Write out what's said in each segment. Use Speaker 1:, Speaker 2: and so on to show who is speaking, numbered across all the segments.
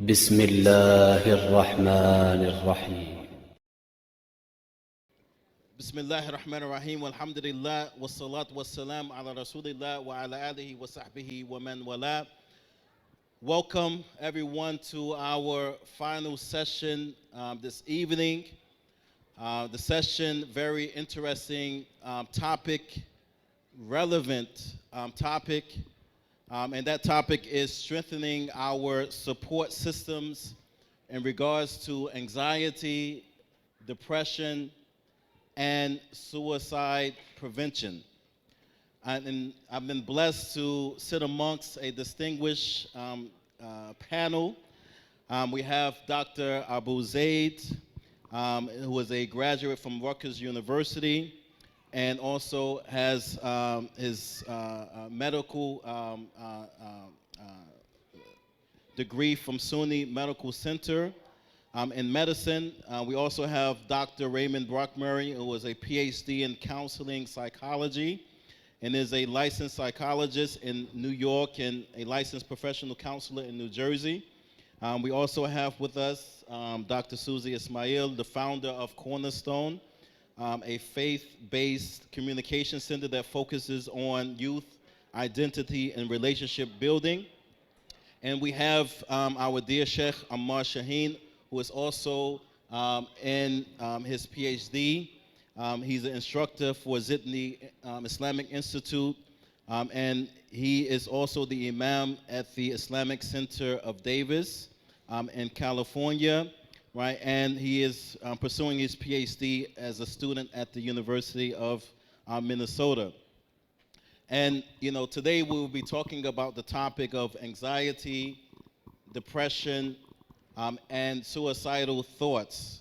Speaker 1: بسم الله الرحمن الرحيم.
Speaker 2: بسم الله الرحمن الرحيم والحمد لله والصلاة والسلام على رسول الله وعلى آله وصحبه ومن والاه. Welcome everyone to our final session this evening. The session, very interesting topic, relevant topic, and that topic is strengthening our support systems in regards to anxiety, depression, and suicide prevention. And I've been blessed to sit amongst a distinguished panel. We have Dr. Abu Zayd, who is a graduate from Rutgers University and also has his medical degree from Suny Medical Center in medicine. We also have Dr. Raymond who is a PhD in counseling psychology and is a licensed psychologist in New York and a licensed professional counselor in New Jersey. We also have with us Dr. Suzy Ismail, the founder of Cornerstone, a faith-based communication center that focuses on youth identity and relationship building. And we have our dear Sheikh Ammar Shahin, who is also in his PhD. He's an instructor for Zayd Islamic Institute, and he is also the Imam at the Islamic Center of Davis in California, right? And he is pursuing his PhD as a student at the University of Minnesota. And today we will be talking about the topic of anxiety, depression, and suicidal thoughts,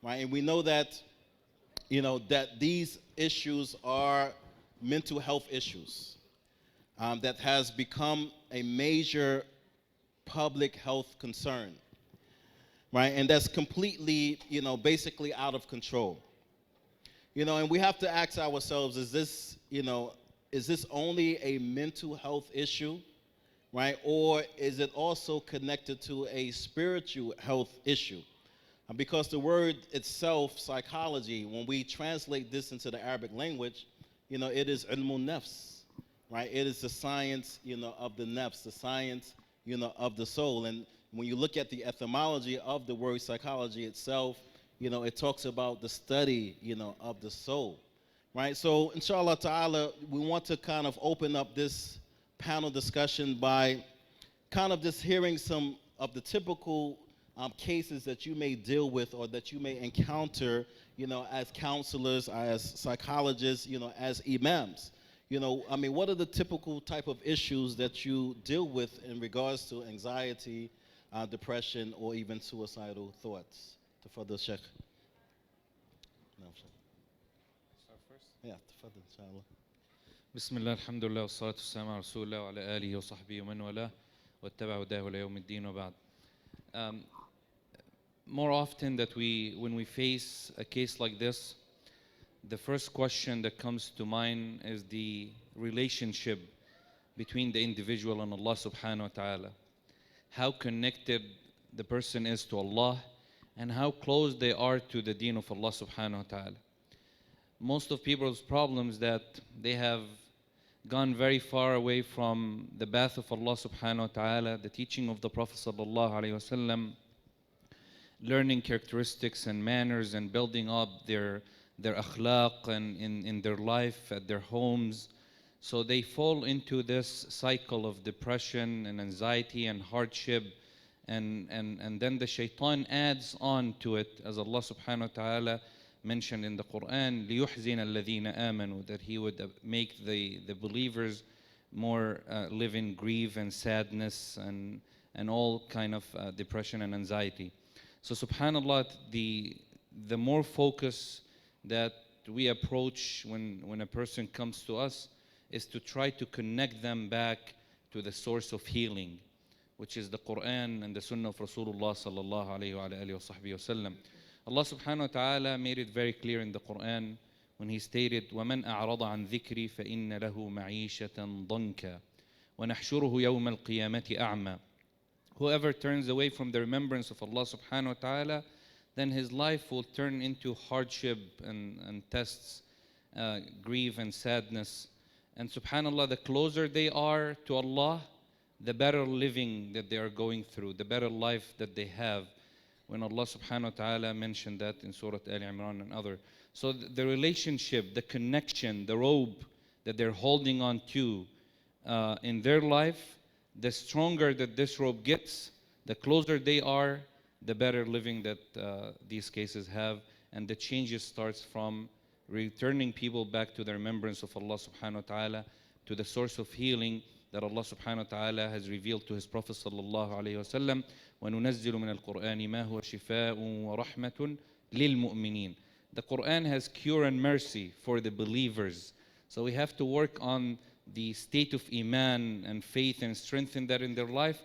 Speaker 2: right? And we know that, that these issues are mental health issues that has become a major public health concern, right? And that's completely, basically out of control. And we have to ask ourselves, is this only a mental health issue? Right? Or is it also connected to a spiritual health issue? Because the word itself, psychology, when we translate this into the Arabic language, it is ilmun nafs, right? It is the science, of the nafs, the science, of the soul. And when you look at the etymology of the word psychology itself, it talks about the study, of the soul, right? So, inshallah ta'ala, we want to kind of open up this panel discussion by kind of just hearing some of the typical cases that you may deal with or that you may encounter, as counselors, as psychologists, as imams. What are the typical type of issues that you deal with in regards to anxiety, depression, or even suicidal thoughts? Tafadhal, Sheikh. No, Sheikh.
Speaker 3: Start first.
Speaker 2: Yeah, tafadhal, inshallah.
Speaker 3: بسم الله الحمد لله والصلاة والسلام على رسول الله وعلى آله وصحبه ومن والاه واتبع هداه إلى يوم الدين وبعد. More often that when we face a case like this, the first question that comes to mind is the relationship between the individual and Allah subhanahu wa ta'ala. How connected the person is to Allah and how close they are to the deen of Allah subhanahu wa ta'ala. Most of people's problems that they have gone very far away from the path of Allah subhanahu wa ta'ala, the teaching of the Prophet sallallahu alayhi wasallam, learning characteristics and manners and building up their akhlaq and in their life, at their homes. So they fall into this cycle of depression and anxiety and hardship, and then the shaitan adds on to it, as Allah subhanahu wa ta'ala mentioned in the Quran, لِيُحْزِنَ الَّذِينَ آمَنُوا, that he would make the believers more live in grief and sadness and all kind of depression and anxiety. So subhanAllah, the more focus that we approach when a person comes to us is to try to connect them back to the source of healing, which is the Quran and the Sunnah of Rasulullah sallallahu alayhi wa alihi wa sahbihi wa sallam. Allah subhanahu wa ta'ala made it very clear in the Quran when he stated, وَمَنْ أَعْرَضَ عَنْ ذِكْرِي فَإِنَّ لَهُ مَعِيشَةً ضَنْكًا وَنَحْشُرُهُ يَوْمَ الْقِيَامَةِ أَعْمَى Whoever turns away from the remembrance of Allah subhanahu wa ta'ala, then his life will turn into hardship and tests, grief and sadness. And subhanAllah, the closer they are to Allah, the better living that they are going through, the better life that they have. When Allah subhanahu wa ta'ala mentioned that in Surah Al Imran and other. So the relationship, the connection, the rope that they're holding on to in their life, the stronger that this rope gets, the closer they are, the better living that these cases have. And the changes starts from returning people back to the remembrance of Allah subhanahu wa ta'ala, to the source of healing that Allah subhanahu wa ta'ala has revealed to His Prophet sallallahu alayhi wa sallam. وَنُنَزِّلُ مِنَ الْقُرْآنِ مَا هُوَ شِفَاءٌ وَرَحْمَةٌ لِلْمُؤْمِنِينَ. The Quran has cure and mercy for the believers. So we have to work on the state of iman and faith and strengthen that in their life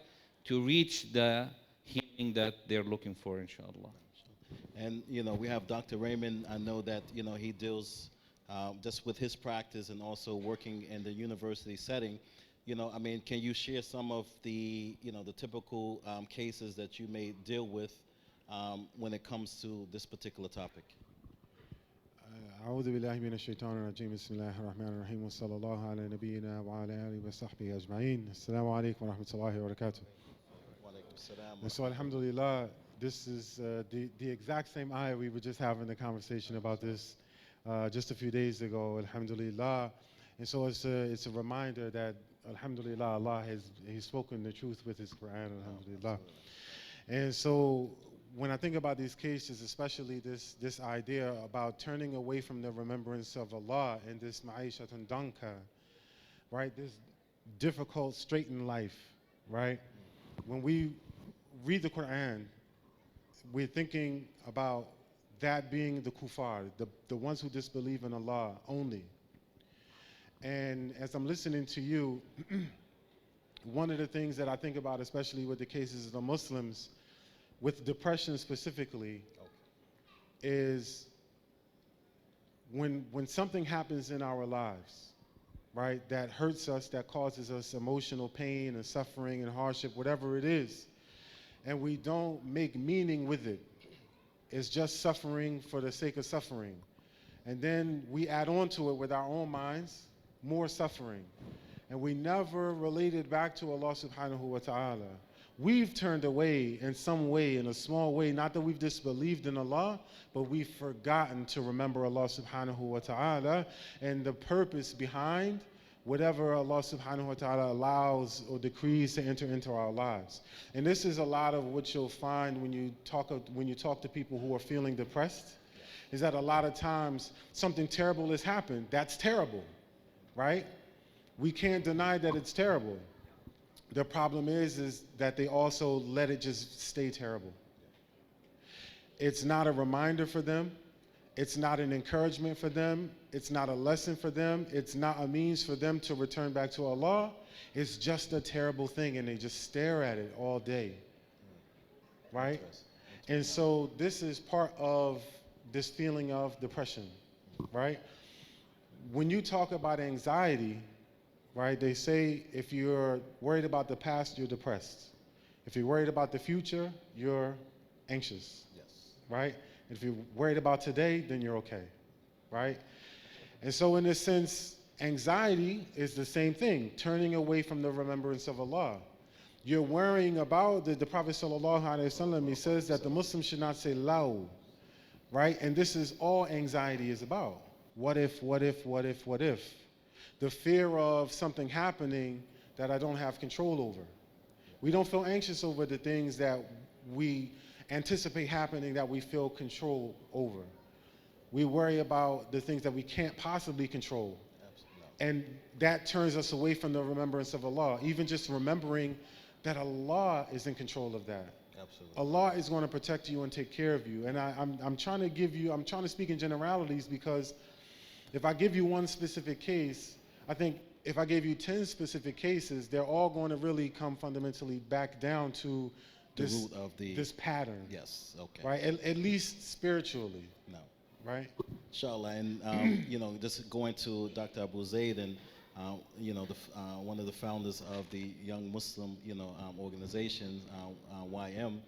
Speaker 3: to reach the healing that they're looking for, inshallah.
Speaker 2: And we have Dr. Raymond. I know that he deals just with his practice and also working in the university setting. Can you share some of the the typical cases that you may deal with when it comes to this particular topic?
Speaker 4: أعوذ بالله من الشيطان الرجيم بسم الله الرحمن الرحيم وصلى الله على نبينا وعلى آله وصحبه أجمعين. السلام عليكم ورحمة الله وبركاته. And so alhamdulillah, this is the exact same ayah we were just having a conversation about this just a few days ago, alhamdulillah. And so it's a reminder that alhamdulillah, Allah He's spoken the truth with His Quran, alhamdulillah. And so when I think about these cases, especially this idea about turning away from the remembrance of Allah and this ma'ishatun danka, right? This difficult, straitened life, right? When we read the Quran, we're thinking about that being the kuffar, the ones who disbelieve in Allah only. And as I'm listening to you, one of the things that I think about, especially with the cases of the Muslims, with depression specifically, is when something happens in our lives, right, that hurts us, that causes us emotional pain and suffering and hardship, whatever it is, and we don't make meaning with it. It's just suffering for the sake of suffering. And then we add on to it with our own minds, more suffering. And we never related back to Allah subhanahu wa ta'ala. We've turned away in some way, in a small way, not that we've disbelieved in Allah, but we've forgotten to remember Allah subhanahu wa ta'ala and the purpose behind whatever Allah subhanahu wa ta'ala allows or decrees to enter into our lives. And this is a lot of what you'll find when you talk to people who are feeling depressed, is that a lot of times something terrible has happened. That's terrible, right? We can't deny that it's terrible. The problem is that they also let it just stay terrible. It's not a reminder for them. It's not an encouragement for them. It's not a lesson for them. It's not a means for them to return back to Allah. It's just a terrible thing, and they just stare at it all day, right? And so this is part of this feeling of depression, right? When you talk about anxiety, right, they say if you're worried about the past, you're depressed. If you're worried about the future, you're anxious, yes, right? If you're worried about today, then you're okay, right? And so in this sense, anxiety is the same thing, turning away from the remembrance of Allah. You're worrying about the Prophet sallallahu alaihi wasallam. He says that the Muslim should not say law, right? And this is all anxiety is about. What if, what if, what if, what if? The fear of something happening that I don't have control over. We don't feel anxious over the things that we anticipate happening that we feel control over. We worry about the things that we can't possibly control. And that turns us away from the remembrance of Allah. Even just remembering that Allah is in control of that. Absolutely. Allah is going to protect you and take care of you. And I'm trying to speak in generalities, because if I give you one specific case, I think if I gave you 10 specific cases, they're all going to really come fundamentally back down to this root of this pattern. Yes, okay. Right, at least spiritually. No. Right?
Speaker 2: Inshallah, and just going to Dr. Abu Zayd, and one of the founders of the Young Muslim, organization, YM.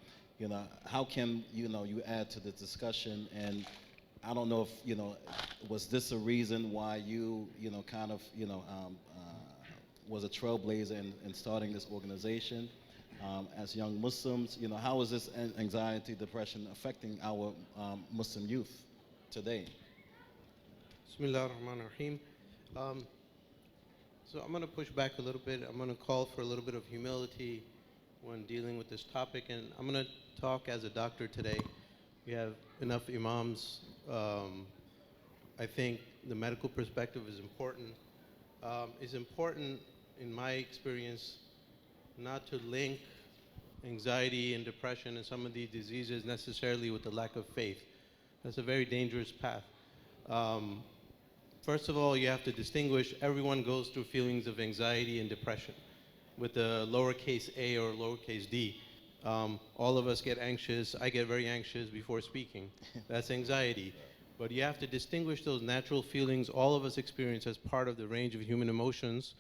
Speaker 2: How can you add to the discussion? And I don't know if was this a reason why you kind of was a trailblazer in starting this organization as young Muslims? How is this anxiety, depression affecting our Muslim youth today?
Speaker 5: Bismillah ar-Rahman ar-Rahim. So I'm going to push back a little bit. I'm going to call for a little bit of humility when dealing with this topic, and I'm going to talk as a doctor today. We have enough imams. I think the medical perspective is important. It's important, in my experience, not to link anxiety and depression and some of these diseases necessarily with the lack of faith. That's a very dangerous path. First of all, you have to distinguish, everyone goes through feelings of anxiety and depression with the lowercase a or lowercase d. All of us get anxious. I get very anxious before speaking. That's anxiety. But you have to distinguish those natural feelings all of us experience as part of the range of human emotions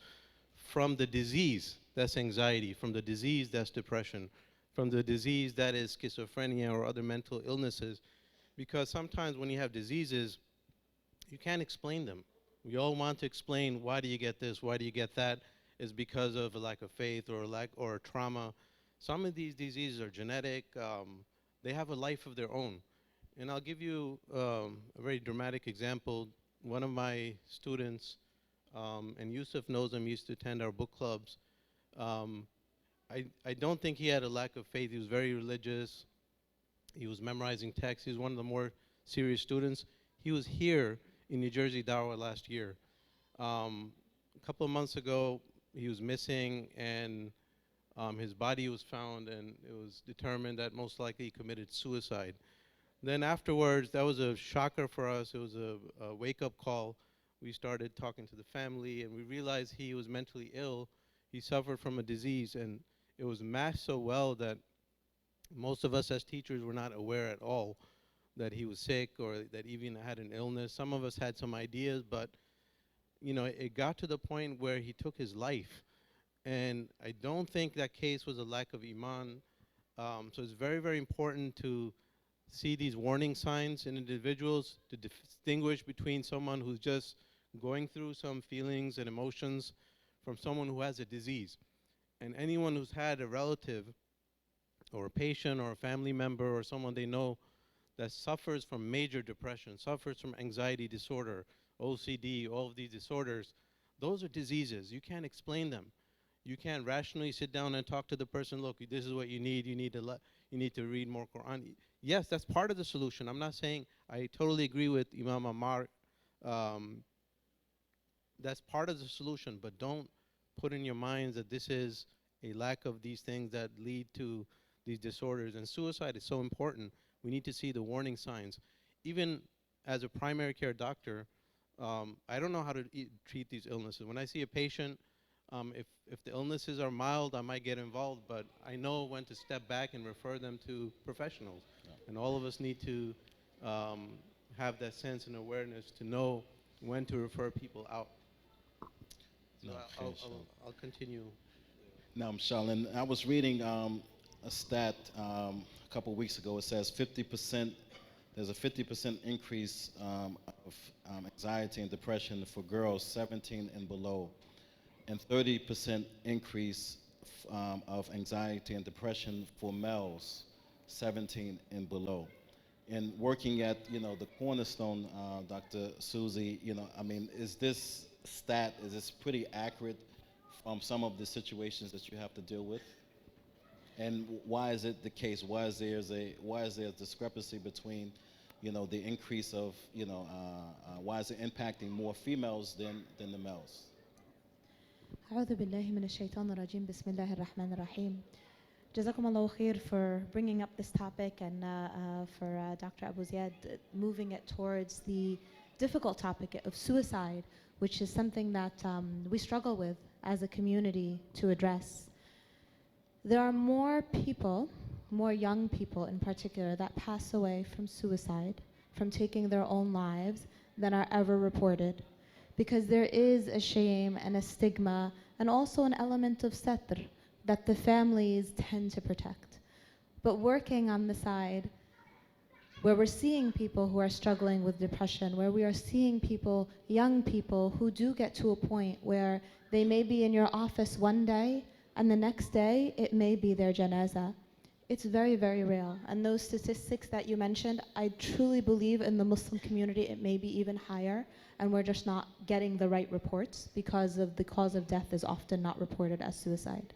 Speaker 5: from the disease, that's anxiety, from the disease, that's depression, from the disease that is schizophrenia or other mental illnesses. Because sometimes when you have diseases, you can't explain them. We all want to explain, why do you get this, why do you get that? It's because of a lack of faith or trauma. Some of these diseases are genetic. They have a life of their own. And I'll give you a very dramatic example. One of my students, and Yusuf knows him, used to attend our book clubs. I don't think he had a lack of faith. He was very religious. He was memorizing texts. He was one of the more serious students. He was here in New Jersey Dawah last year. A couple of months ago, he was missing, and his body was found, and it was determined that most likely he committed suicide. Then afterwards, that was a shocker for us. It was a wake-up call. We started talking to the family, and we realized he was mentally ill. He suffered from a disease, and it was masked so well that most of us as teachers were not aware at all that he was sick or that even had an illness. Some of us had some ideas, but it got to the point where he took his life. And I don't think that case was a lack of iman. So it's very, very important to see these warning signs in individuals, to distinguish between someone who's just going through some feelings and emotions from someone who has a disease. And anyone who's had a relative or a patient or a family member or someone they know that suffers from major depression, suffers from anxiety disorder, OCD, all of these disorders, those are diseases. You can't explain them. You can't rationally sit down and talk to the person, look, this is what you need to read more Quran. Yes, that's part of the solution. I'm not saying, I totally agree with Imam Ammar. That's part of the solution, but don't put in your minds that this is a lack of these things that lead to these disorders. And suicide is so important. We need to see the warning signs. Even as a primary care doctor, I don't know how to treat these illnesses. When I see a patient, if the illnesses are mild, I might get involved, but I know when to step back and refer them to professionals. Yeah. And all of us need to have that sense and awareness to know when to refer people out. So
Speaker 2: No,
Speaker 5: I'll continue.
Speaker 2: Now, Shahin, I was reading a stat a couple of weeks ago. It says 50%, there's a 50% increase of anxiety and depression for girls 17 and below, and 30% increase of anxiety and depression for males 17 and below. And working at, the Cornerstone, Dr. Suzy, is this stat, is this pretty accurate from some of the situations that you have to deal with? And why is it the case? Why is there a discrepancy between, the increase of, why is it impacting more females than the males?
Speaker 6: أعوذ بالله من الشيطان الرجيم بسم الله الرحمن الرحيم. Jazakum Allah khair for bringing up this topic and for Dr. Abu Zayd moving it towards the difficult topic of suicide, which is something that we struggle with as a community to address. There are more people, more young people in particular, that pass away from suicide, from taking their own lives, than are ever reported. because there is a shame and a stigma and also an element of satr that the families tend to protect. But working on the side where we're seeing people who are struggling with depression, where we are seeing people, young people, who do get to a point where they may be in your office one day and the next day it may be their janazah. It's very, very real. And those statistics that you mentioned, I truly believe in the Muslim community it may be even higher, and we're just not getting the right reports because of the cause of death is often not reported as suicide.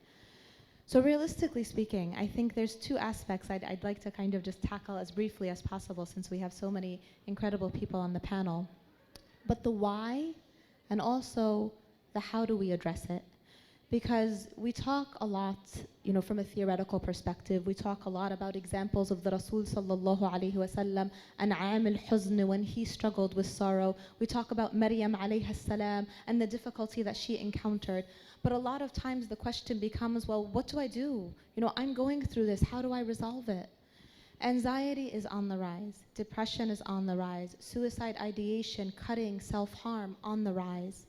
Speaker 6: So realistically speaking, I think there's two aspects I'd like to kind of just tackle as briefly as possible since we have so many incredible people on the panel. But the why and also the how do we address it? Because we talk a lot, from a theoretical perspective, we talk a lot about examples of the Rasul sallallahu alayhi wasallam and al-huzn when he struggled with sorrow. We talk about Maryam alayha salam and the difficulty that she encountered. But a lot of times the question becomes, well, what do I do? I'm going through this, how do I resolve it? Anxiety is on the rise, depression is on the rise, suicide ideation, cutting, self-harm on the rise.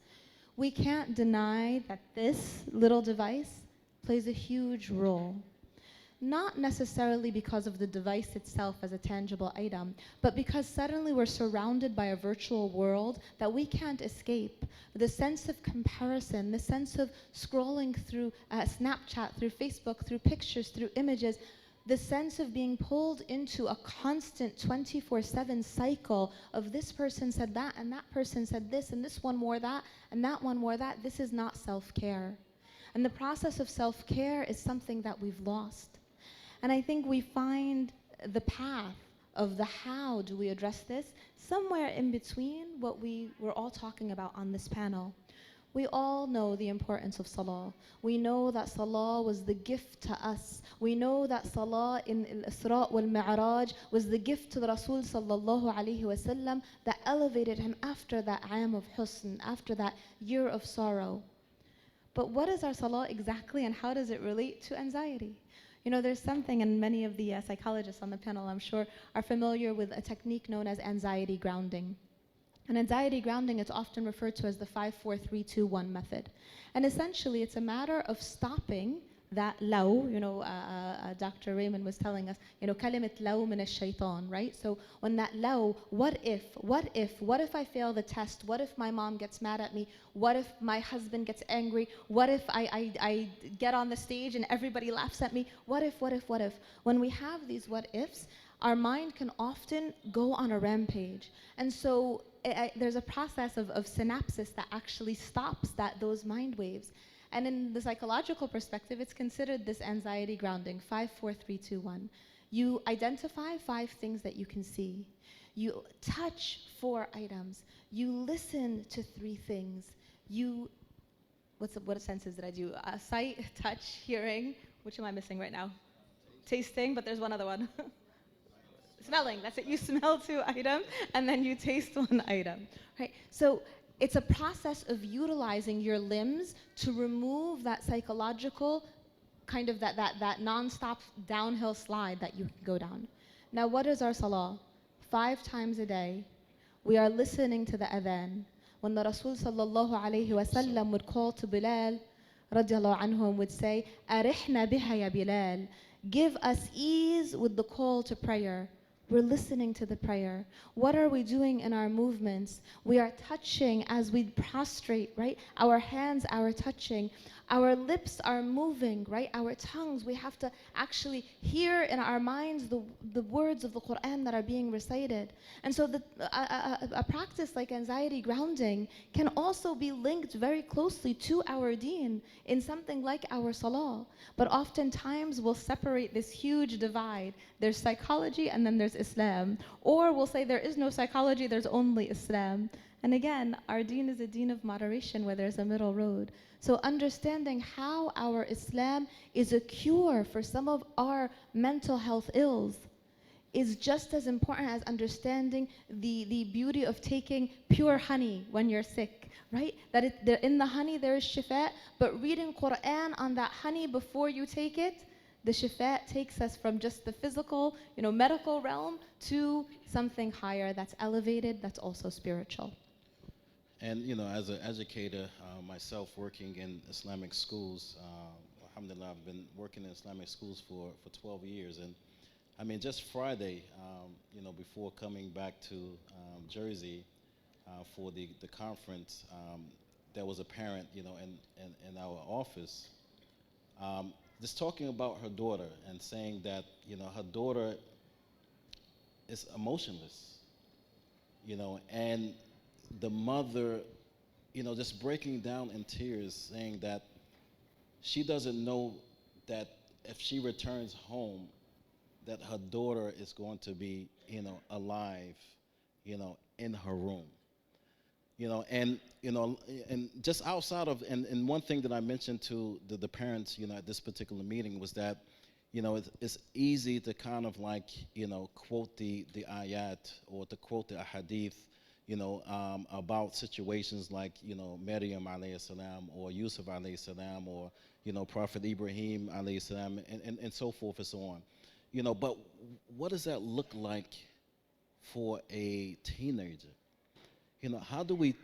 Speaker 6: We can't deny that this little device plays a huge role. Not necessarily because of the device itself as a tangible item, but because suddenly we're surrounded by a virtual world that we can't escape. The sense of comparison, the sense of scrolling through Snapchat, through Facebook, through pictures, through images, the sense of being pulled into a constant 24/7 cycle of this person said that, and that person said this, and this one wore that, and that one wore that. This is not self-care. And the process of self-care is something that we've lost. And I think we find the path of the how do we address this somewhere in between what we were all talking about on this panel. We all know the importance of salah. We know that salah was the gift to us. We know that salah in al-Isra wal-Mi'raj was the gift to the Rasul sallallahu alayhi wasallam that elevated him after that aam of husn, after that year of sorrow. But what is our salah exactly, and how does it relate to anxiety? There's something, and many of the psychologists on the panel, I'm sure, are familiar with a technique known as anxiety grounding. And anxiety grounding is often referred to as the 5-4-3-2-1 method. And essentially, it's a matter of stopping that law, Dr. Raymond was telling us, kalimat law min ash-shaytan, right? So when that law, what if I fail the test? What if my mom gets mad at me? What if my husband gets angry? What if I get on the stage and everybody laughs at me? What if? When we have these what ifs, our mind can often go on a rampage. And so there's a process of synapses that actually stops those mind waves. And in the psychological perspective, it's considered this anxiety grounding, 5-4-3-2-1. You identify 5 things that you can see. You touch 4 items. You listen to 3 things. What senses did I do? Sight, touch, hearing. Which am I missing right now? Tasting, but there's one other one. Smelling, that's it. You smell 2 items, and then you taste 1 item, right? So it's a process of utilizing your limbs to remove that psychological kind of that non-stop downhill slide that you can go down. Now, what is our salah? 5 times a day, we are listening to the adhan. When the Rasul sallallahu alayhi wasallam would call to Bilal, radiallahu anhu, and would say, "Arihna biha ya Bilal," give us ease with the call to prayer. We're listening to the prayer. What are we doing in our movements? We are touching as we prostrate, right? Our hands are touching. Our lips are moving, right? Our tongues, we have to actually hear in our minds the words of the Quran that are being recited. And so a practice like anxiety grounding can also be linked very closely to our deen in something like our salah. But oftentimes we'll separate this huge divide. There's psychology and then there's Islam. Or we'll say there is no psychology, there's only Islam. And again, our deen is a deen of moderation where there's a middle road. So understanding how our Islam is a cure for some of our mental health ills is just as important as understanding the beauty of taking pure honey when you're sick, right? That in the honey there is shifa, but reading Quran on that honey before you take it, the shifa takes us from just the physical, medical realm to something higher that's elevated, that's also spiritual.
Speaker 2: And as an educator myself, working in Islamic schools, alhamdulillah, I've been working in Islamic schools for 12 years. And I mean, just Friday, before coming back to Jersey for the conference, there was a parent, in our office, just talking about her daughter and saying that, her daughter is emotionless, and the mother, just breaking down in tears, saying that she doesn't know that if she returns home, that her daughter is going to be, alive, in her room. And just outside of, and one thing that I mentioned to the parents, at this particular meeting was that, it's easy to kind of like, quote the ayat or to quote the hadith, about situations like, Maryam alayhi salam or Yusuf alayhi salam or, Prophet Ibrahim alayhi salam and so forth and so on. But what does that look like for a teenager? How do we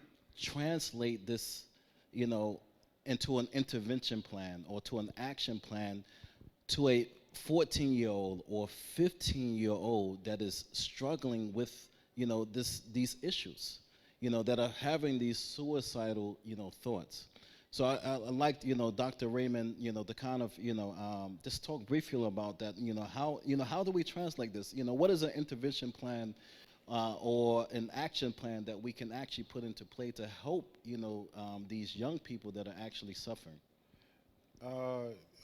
Speaker 2: translate this, into an intervention plan or to an action plan to a 14-year-old or 15-year-old that is struggling with, these issues, that are having these suicidal, thoughts. So I liked, Dr. Raymond, to kind of, just talk briefly about that. How do we translate this? What is an intervention plan or an action plan that we can actually put into play to help, these young people that are actually suffering?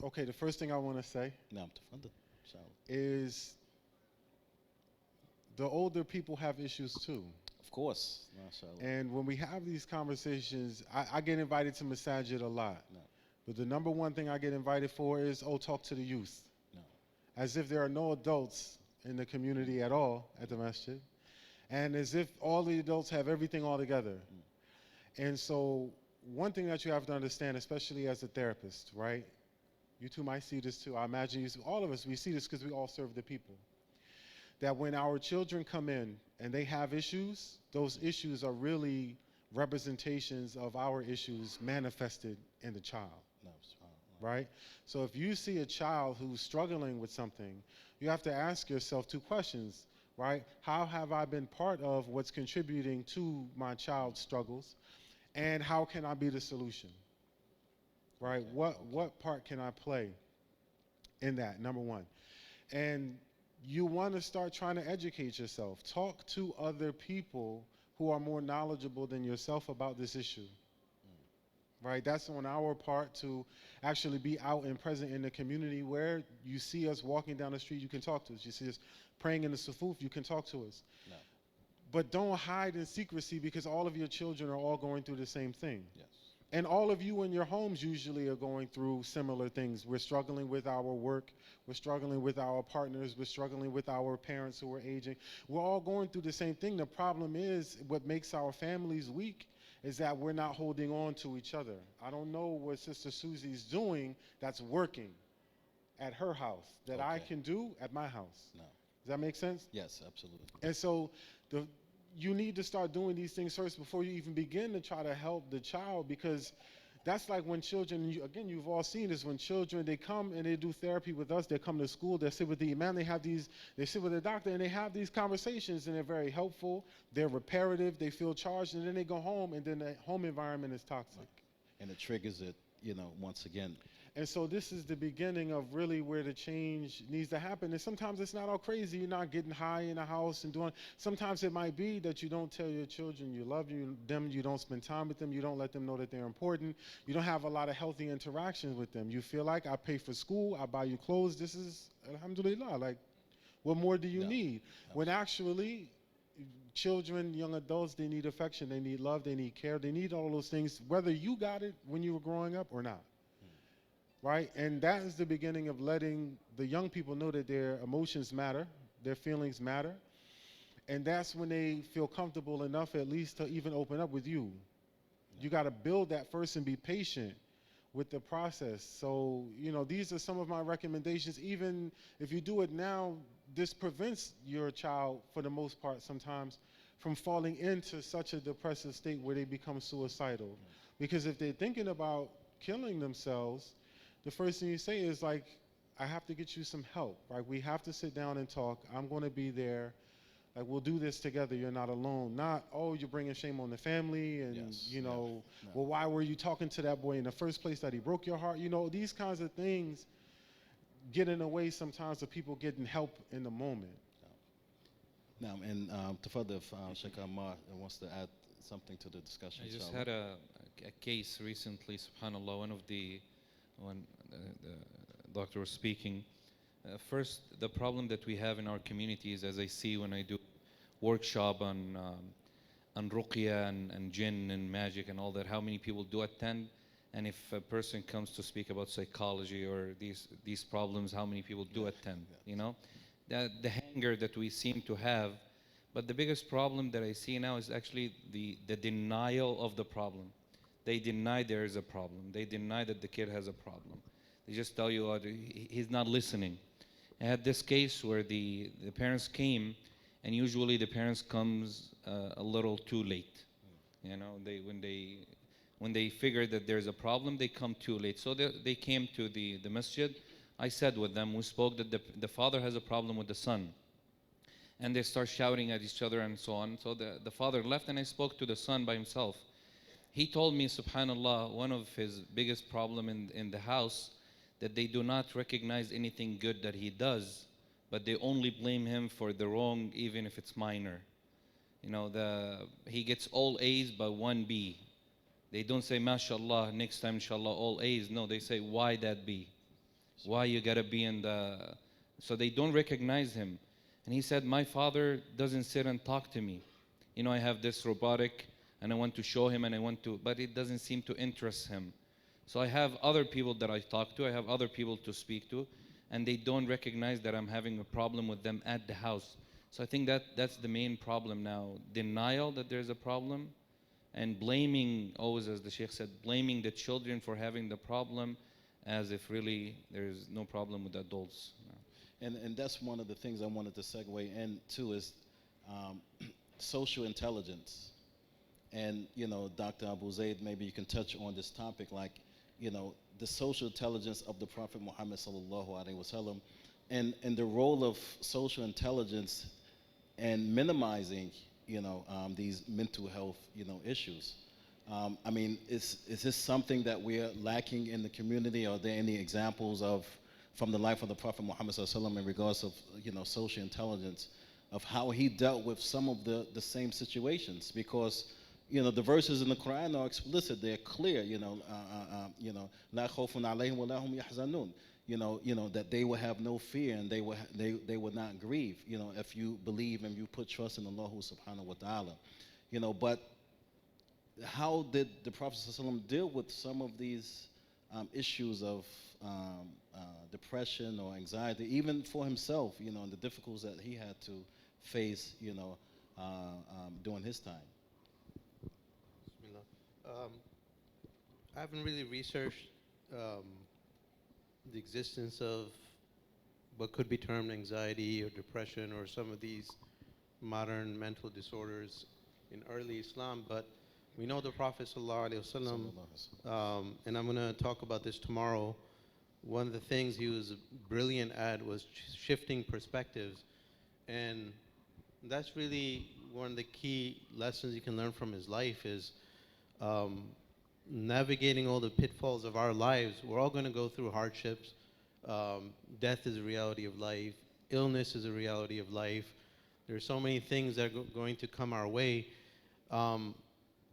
Speaker 4: Okay, the first thing I want to say
Speaker 2: No,
Speaker 4: is the older people have issues too.
Speaker 2: of course. MashaAllah.
Speaker 4: And when we have these conversations, I get invited to Masajid a lot.
Speaker 2: No.
Speaker 4: But the number one thing I get invited for is, talk to the youth.
Speaker 2: No.
Speaker 4: As if there are no adults in the community at all at the masjid. And as if all the adults have everything all together. And so one thing that you have to understand, especially as a therapist, right? You two might see this too. I imagine you, all of us, we see this because we all serve the people. That when our children come in and they have issues, those issues are really representations of our issues manifested in the child,
Speaker 2: No.
Speaker 4: right? So if you see a child who's struggling with something, you have to ask yourself two questions, right? How have I been part of what's contributing to my child's struggles? And how can I be the solution, right? What part can I play in that, number one? And you want to start trying to educate yourself. Talk to other people who are more knowledgeable than yourself about this issue, right? That's on our part to actually be out and present in the community where you see us walking down the street, you can talk to us. You see us praying in the sufuf, you can talk to us.
Speaker 2: No.
Speaker 4: But don't hide in secrecy because all of your children are all going through the same thing.
Speaker 2: Yes.
Speaker 4: And all of you in your homes usually are going through similar things. We're struggling with our work. We're struggling with our partners. We're struggling with our parents who are aging. We're all going through the same thing. The problem is what makes our families weak is that we're not holding on to each other. I don't know what Sister Suzy's doing that's working at her house that I
Speaker 2: Okay.
Speaker 4: can do at my house.
Speaker 2: No.
Speaker 4: Does that make sense?
Speaker 2: Yes, absolutely.
Speaker 4: And so you need to start doing these things first before you even begin to try to help the child, because that's like when children, you've all seen this, when children, they come and they do therapy with us, they come to school, they sit with the imam, they sit with the doctor and they have these conversations and they're very helpful, they're reparative, they feel charged, and then they go home and then the home environment is toxic.
Speaker 2: And it triggers it, once again.
Speaker 4: And so this is the beginning of really where the change needs to happen. And sometimes it's not all crazy. You're not getting high in the house and doing. Sometimes it might be that you don't tell your children you love them. You don't spend time with them. You don't let them know that they're important. You don't have a lot of healthy interactions with them. You feel like I pay for school, I buy you clothes. This is alhamdulillah. Like, what more do you need? When actually, children, young adults, they need affection, they need love, they need care, they need all those things, whether you got it when you were growing up or not. Right? And that is the beginning of letting the young people know that their emotions matter, their feelings matter. And that's when they feel comfortable enough at least to even open up with you. You got to build that first and be patient with the process. So, these are some of my recommendations. Even if you do it now, this prevents your child, for the most part sometimes, from falling into such a depressive state where they become suicidal. Because if they're thinking about killing themselves, the first thing you say is like, I have to get you some help, right? We have to sit down and talk. I'm going to be there. Like, we'll do this together. You're not alone. Not, oh, you're bringing shame on the family and,
Speaker 2: Yes,
Speaker 4: you know,
Speaker 2: yeah, no.
Speaker 4: well, why were you talking to that boy in the first place that he broke your heart? You know, these kinds of things get in the way sometimes of people getting help in the moment.
Speaker 2: Now, and to further, Sheikh Ammar wants to add something to the discussion.
Speaker 3: I just
Speaker 2: inshallah.
Speaker 3: had a case recently, subhanAllah, when the doctor was speaking. First, the problem that we have in our communities, as I see when I do workshop on ruqya and jinn and magic and all that, how many people do attend, and if a person comes to speak about psychology or these problems, how many people do attend, you know? The hanger that we seem to have, but the biggest problem that I see now is actually the denial of the problem. They deny there is a problem. They deny that the kid has a problem. They just tell you, oh, he's not listening. I had this case where the parents came, and usually the parents comes a little too late. You know, when they figure that there's a problem, they come too late. So they came to the masjid. I said with them, we spoke that the father has a problem with the son. And they start shouting at each other and so on. So the father left, and I spoke to the son by himself. He told me, subhanAllah, one of his biggest problem in the house, that they do not recognize anything good that he does, but they only blame him for the wrong, even if it's minor. You know, he gets all A's but one B. They don't say, mashallah, next time, inshallah, all A's. No, they say, why that B? Why you gotta be in the... So they don't recognize him. And he said, my father doesn't sit and talk to me. You know, I have this robotic, and I want to show him, but it doesn't seem to interest him. So I have other people that I talk to, I have other people to speak to, and they don't recognize that I'm having a problem with them at the house. So I think that's the main problem now. Denial that there's a problem, and blaming, always as the Sheikh said, blaming the children for having the problem, as if really there's no problem with adults.
Speaker 2: And that's one of the things I wanted to segue into is social intelligence. And, you know, Dr. Abu Zayd, maybe you can touch on this topic, like, you know, the social intelligence of the Prophet Muhammad sallallahu alaihi wasallam, and the role of social intelligence and minimizing, you know, these mental health, you know, issues. I mean, is this something that we are lacking in the community? Are there any examples from the life of the Prophet Muhammad sallallahu alaihi wasallam in regards of, you know, social intelligence, of how he dealt with some of the same situations? Because, you know, the verses in the Quran are explicit; they're clear. You know, la khawfun alayhim wa la hum yahzanun. You know that they will have no fear and they will not grieve. You know, if you believe and you put trust in Allah subhanahu wa taala. You know, but how did the Prophet ﷺ deal with some of these issues of depression or anxiety, even for himself? You know, and the difficulties that he had to face. You know, during his time.
Speaker 5: I haven't really researched the existence of what could be termed anxiety or depression or some of these modern mental disorders in early Islam, but we know the Prophet ﷺ, and I'm going to talk about this tomorrow. One of the things he was brilliant at was shifting perspectives, and that's really one of the key lessons you can learn from his life is navigating all the pitfalls of our lives. We're all going to go through hardships. Death is a reality of life. Illness is a reality of life. There's so many things that are going to come our way.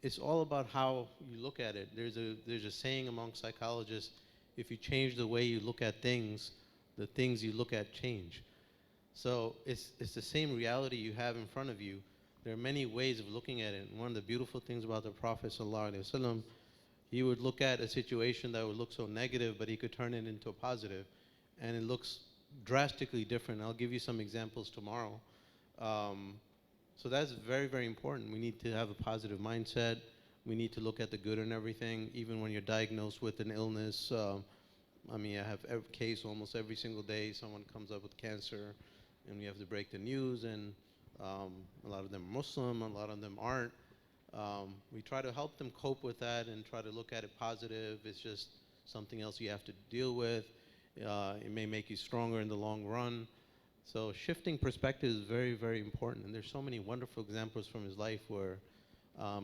Speaker 5: It's all about how you look at it. There's a saying among psychologists, if you change the way you look at things, the things you look at change. So it's the same reality you have in front of you. There are many ways of looking at it. And one of the beautiful things about the Prophet ﷺ, he would look at a situation that would look so negative, but he could turn it into a positive. And it looks drastically different. I'll give you some examples tomorrow. So that's very, very important. We need to have a positive mindset. We need to look at the good in everything, even when you're diagnosed with an illness. I mean, I have every case almost every single day. Someone comes up with cancer, and we have to break the news. And A lot of them are Muslim, a lot of them aren't. We try to help them cope with that and try to look at it positive. It's just something else you have to deal with. It may make you stronger in the long run. So shifting perspective is very, very important. And there's so many wonderful examples from his life where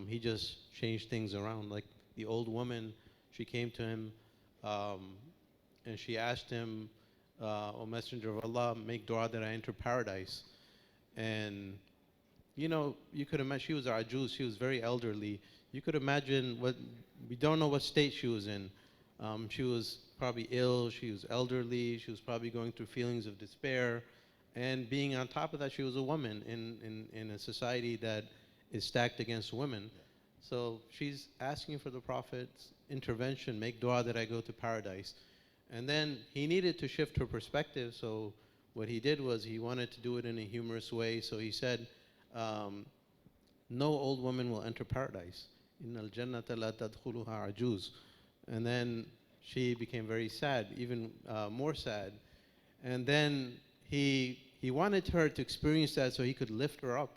Speaker 5: he just changed things around. Like the old woman, she came to him and she asked him, O Messenger of Allah, make dua that I enter paradise. And you know, you could imagine, she was a Jew, she was very elderly. You could imagine we don't know what state she was in. She was probably ill, she was elderly, she was probably going through feelings of despair. And being on top of that, she was a woman in a society that is stacked against women. So she's asking for the Prophet's intervention, make dua that I go to paradise. And then he needed to shift her perspective, so what he did was he wanted to do it in a humorous way. So he said, no old woman will enter paradise. Innal jannata la tadkhuluha ajuz. And then she became very sad, even more sad. And then he wanted her to experience that so he could lift her up.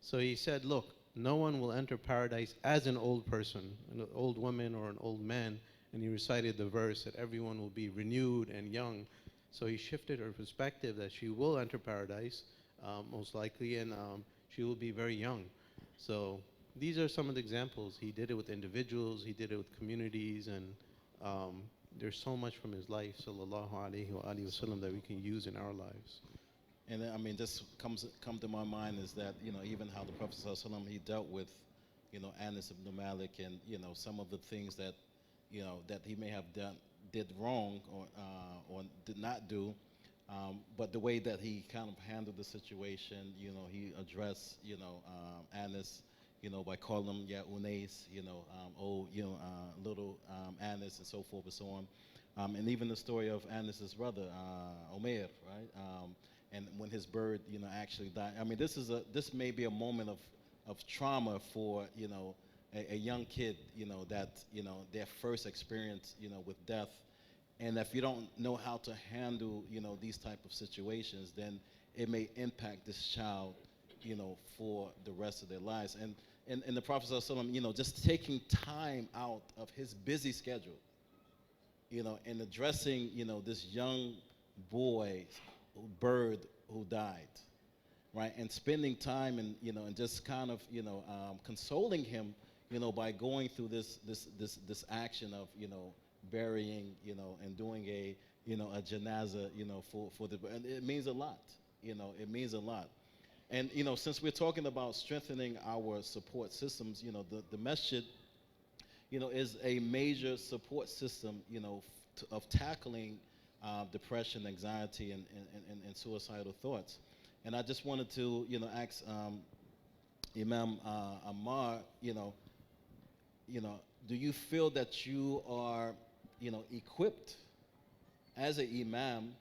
Speaker 5: So he said, look, no one will enter paradise as an old person, an old woman or an old man. And he recited the verse that everyone will be renewed and young. So he shifted her perspective that she will enter paradise, most likely, and she will be very young. So these are some of the examples. He did it with individuals, he did it with communities, and there's so much from his life, sallallahu alaihi wa alihi wasallam, that we can use in our lives.
Speaker 2: And I mean, just come to my mind is that, you know, even how the Prophet sallallahu alaihi wasallam, he dealt with, you know, Anas ibn Malik, and, you know, some of the things that, you know, that he may have did wrong or did not do, but the way that he kind of handled the situation, you know, he addressed, you know, Anas, you know, by calling him Ya Unais, you know, little Anas, and so forth and so on. And even the story of Anas's brother, Omer, right? And when his bird, you know, actually died. I mean, this may be a moment of trauma for, you know, a young kid, you know, that, you know, their first experience, you know, with death. And if you don't know how to handle, you know, these type of situations, then it may impact this child, you know, for the rest of their lives. And the Prophet ﷺ, you know, just taking time out of his busy schedule, you know, and addressing, you know, this young boy, bird who died, right? And spending time and, you know, and just kind of, you know, consoling him, you know, by going through this action of, you know, burying, you know, and doing a, you know, a janazah, you know, for the, and it means a lot, you know, it means a lot. And, you know, since we're talking about strengthening our support systems, you know, the masjid, you know, is a major support system, you know, of tackling depression, anxiety, and suicidal thoughts. And I just wanted to, you know, ask Imam Ammar, you know, do you feel that you are, you know, equipped as an imam,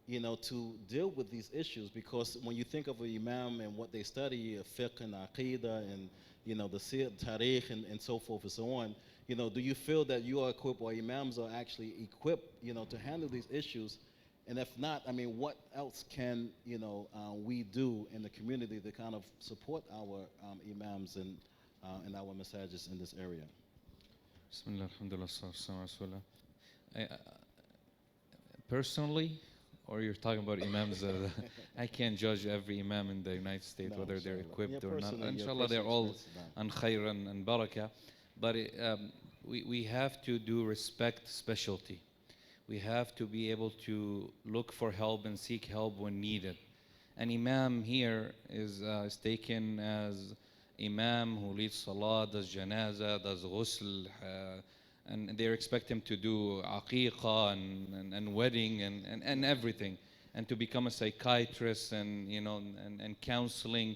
Speaker 2: you know, to deal with these issues? Because when you think of an imam and what they study, fiqh and aqidah and, you know, the tarikh and so forth and so on, you know, do you feel that you are equipped, or imams are actually equipped, you know, to handle these issues? And if not, I mean, what else can, you know, we do in the community to kind of support our imams and our massages in this area?
Speaker 3: Bismillah, alhamdulillah, sallallahu alaihi wasallam. Personally, or you're talking about imams? I can't judge every imam in the United States, whether they're equipped or not. Inshallah, they're all on khair and barakah. But we have to do respect specialty. We have to be able to look for help and seek help when needed. An imam here is taken as imam who leads salah, does janazah, does ghusl, and they expect him to do aqiqah and wedding and everything, and to become a psychiatrist and, you know, and counseling.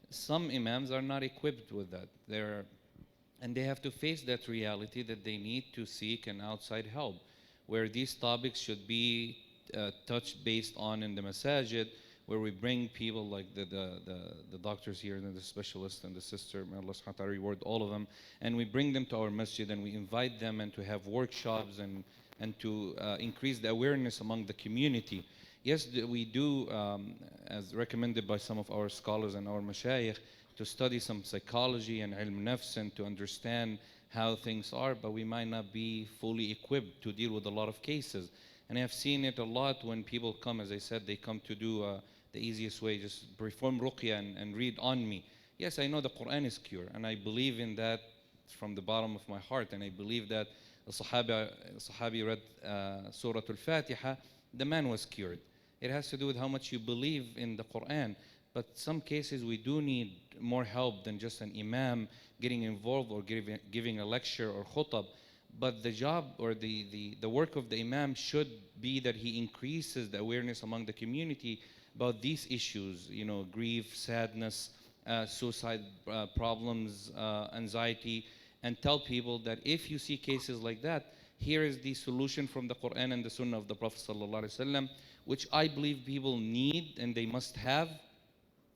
Speaker 3: Some imams are not equipped with that. And they have to face that reality that they need to seek an outside help, where these topics should be touched based on in the masajid, where we bring people like the doctors here and the specialists and the sister, may Allah subhanahu wa ta'ala reward all of them, and we bring them to our masjid and we invite them and to have workshops and to increase the awareness among the community. Yes, we do, as recommended by some of our scholars and our mashayikh, to study some psychology and ilm nafs and to understand how things are, but we might not be fully equipped to deal with a lot of cases. And I've seen it a lot when people come, as I said, they come to do the easiest way, just perform ruqya and read on me. Yes, I know the Quran is cure, and I believe in that from the bottom of my heart, and I believe that the Sahabi read Surah Al-Fatiha, the man was cured. It has to do with how much you believe in the Quran. But some cases we do need more help than just an imam getting involved or giving a lecture or khutab. But the job or the work of the imam should be that he increases the awareness among the community about these issues, you know, grief, sadness, suicide problems, anxiety, and tell people that if you see cases like that, here is the solution from the Quran and the Sunnah of the Prophet ﷺ, which I believe people need and they must have.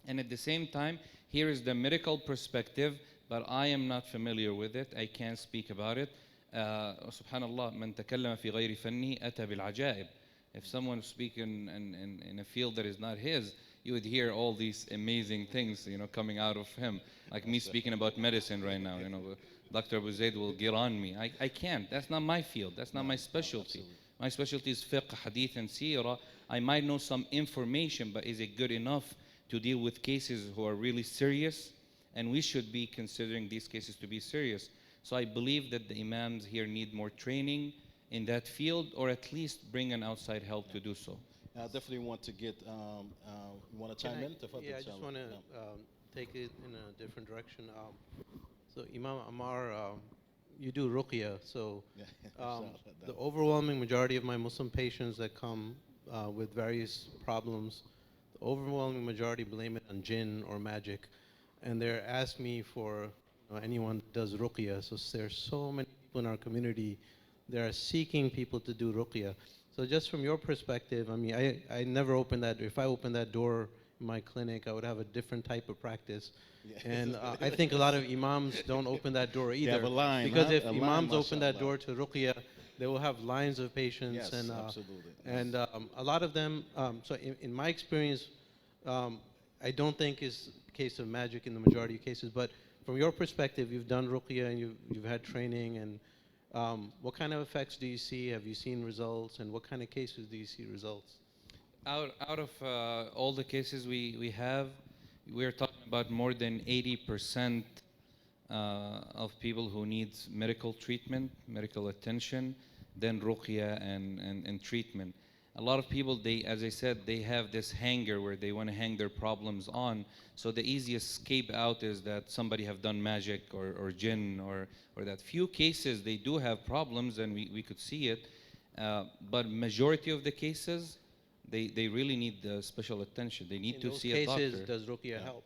Speaker 3: And at the same time, here is the medical perspective, but I am not familiar with it. I can't speak about it. Subhanallah, man takallama fi ghayri fanni ata bil ajaib. If someone speaks in a field that is not his, you would hear all these amazing things, you know, coming out of him. Like me speaking about medicine right now, you know, Dr. Abu Zayd will get on me. I can't. That's not my field. That's not my specialty. My specialty is fiqh, hadith, and seerah. I might know some information, but is it good enough to deal with cases who are really serious? And we should be considering these cases to be serious. So I believe that the imams here need more training in that field, or at least bring an outside help to do so.
Speaker 2: I definitely want to get, you want to chime in?
Speaker 5: Yeah, I just want to take it in a different direction. So Imam Ammar, you do ruqya, so the overwhelming majority of my Muslim patients that come with various problems, the overwhelming majority blame it on jinn or magic, and they're asking me for anyone that does ruqya. So there's so many people in our community that are seeking people to do ruqya. So just from your perspective, I mean, I never opened that. If I opened that door in my clinic, I would have a different type of practice. Yeah. And I think a lot of imams don't open that door either.
Speaker 2: Have a line,
Speaker 5: because if
Speaker 2: a
Speaker 5: imams
Speaker 2: line,
Speaker 5: open that door to ruqya, they will have lines of patients.
Speaker 2: Yes,
Speaker 5: and
Speaker 2: absolutely.
Speaker 5: And a lot of them, so in my experience, I don't think it's a case of magic in the majority of cases, but from your perspective, you've done ruqya and you've had training, and what kind of effects do you see? Have you seen results, and what kind of cases do you see results?
Speaker 3: Out of all the cases we have, we're talking about more than 80% of people who need medical treatment, medical attention, then ruqya and treatment. A lot of people, as I said, they have this hanger where they want to hang their problems on. So the easiest escape out is that somebody have done magic or jinn or that. Few cases they do have problems, and we could see it. But majority of the cases, they really need special attention. They need to see a doctor.
Speaker 5: In those cases, does ruqya help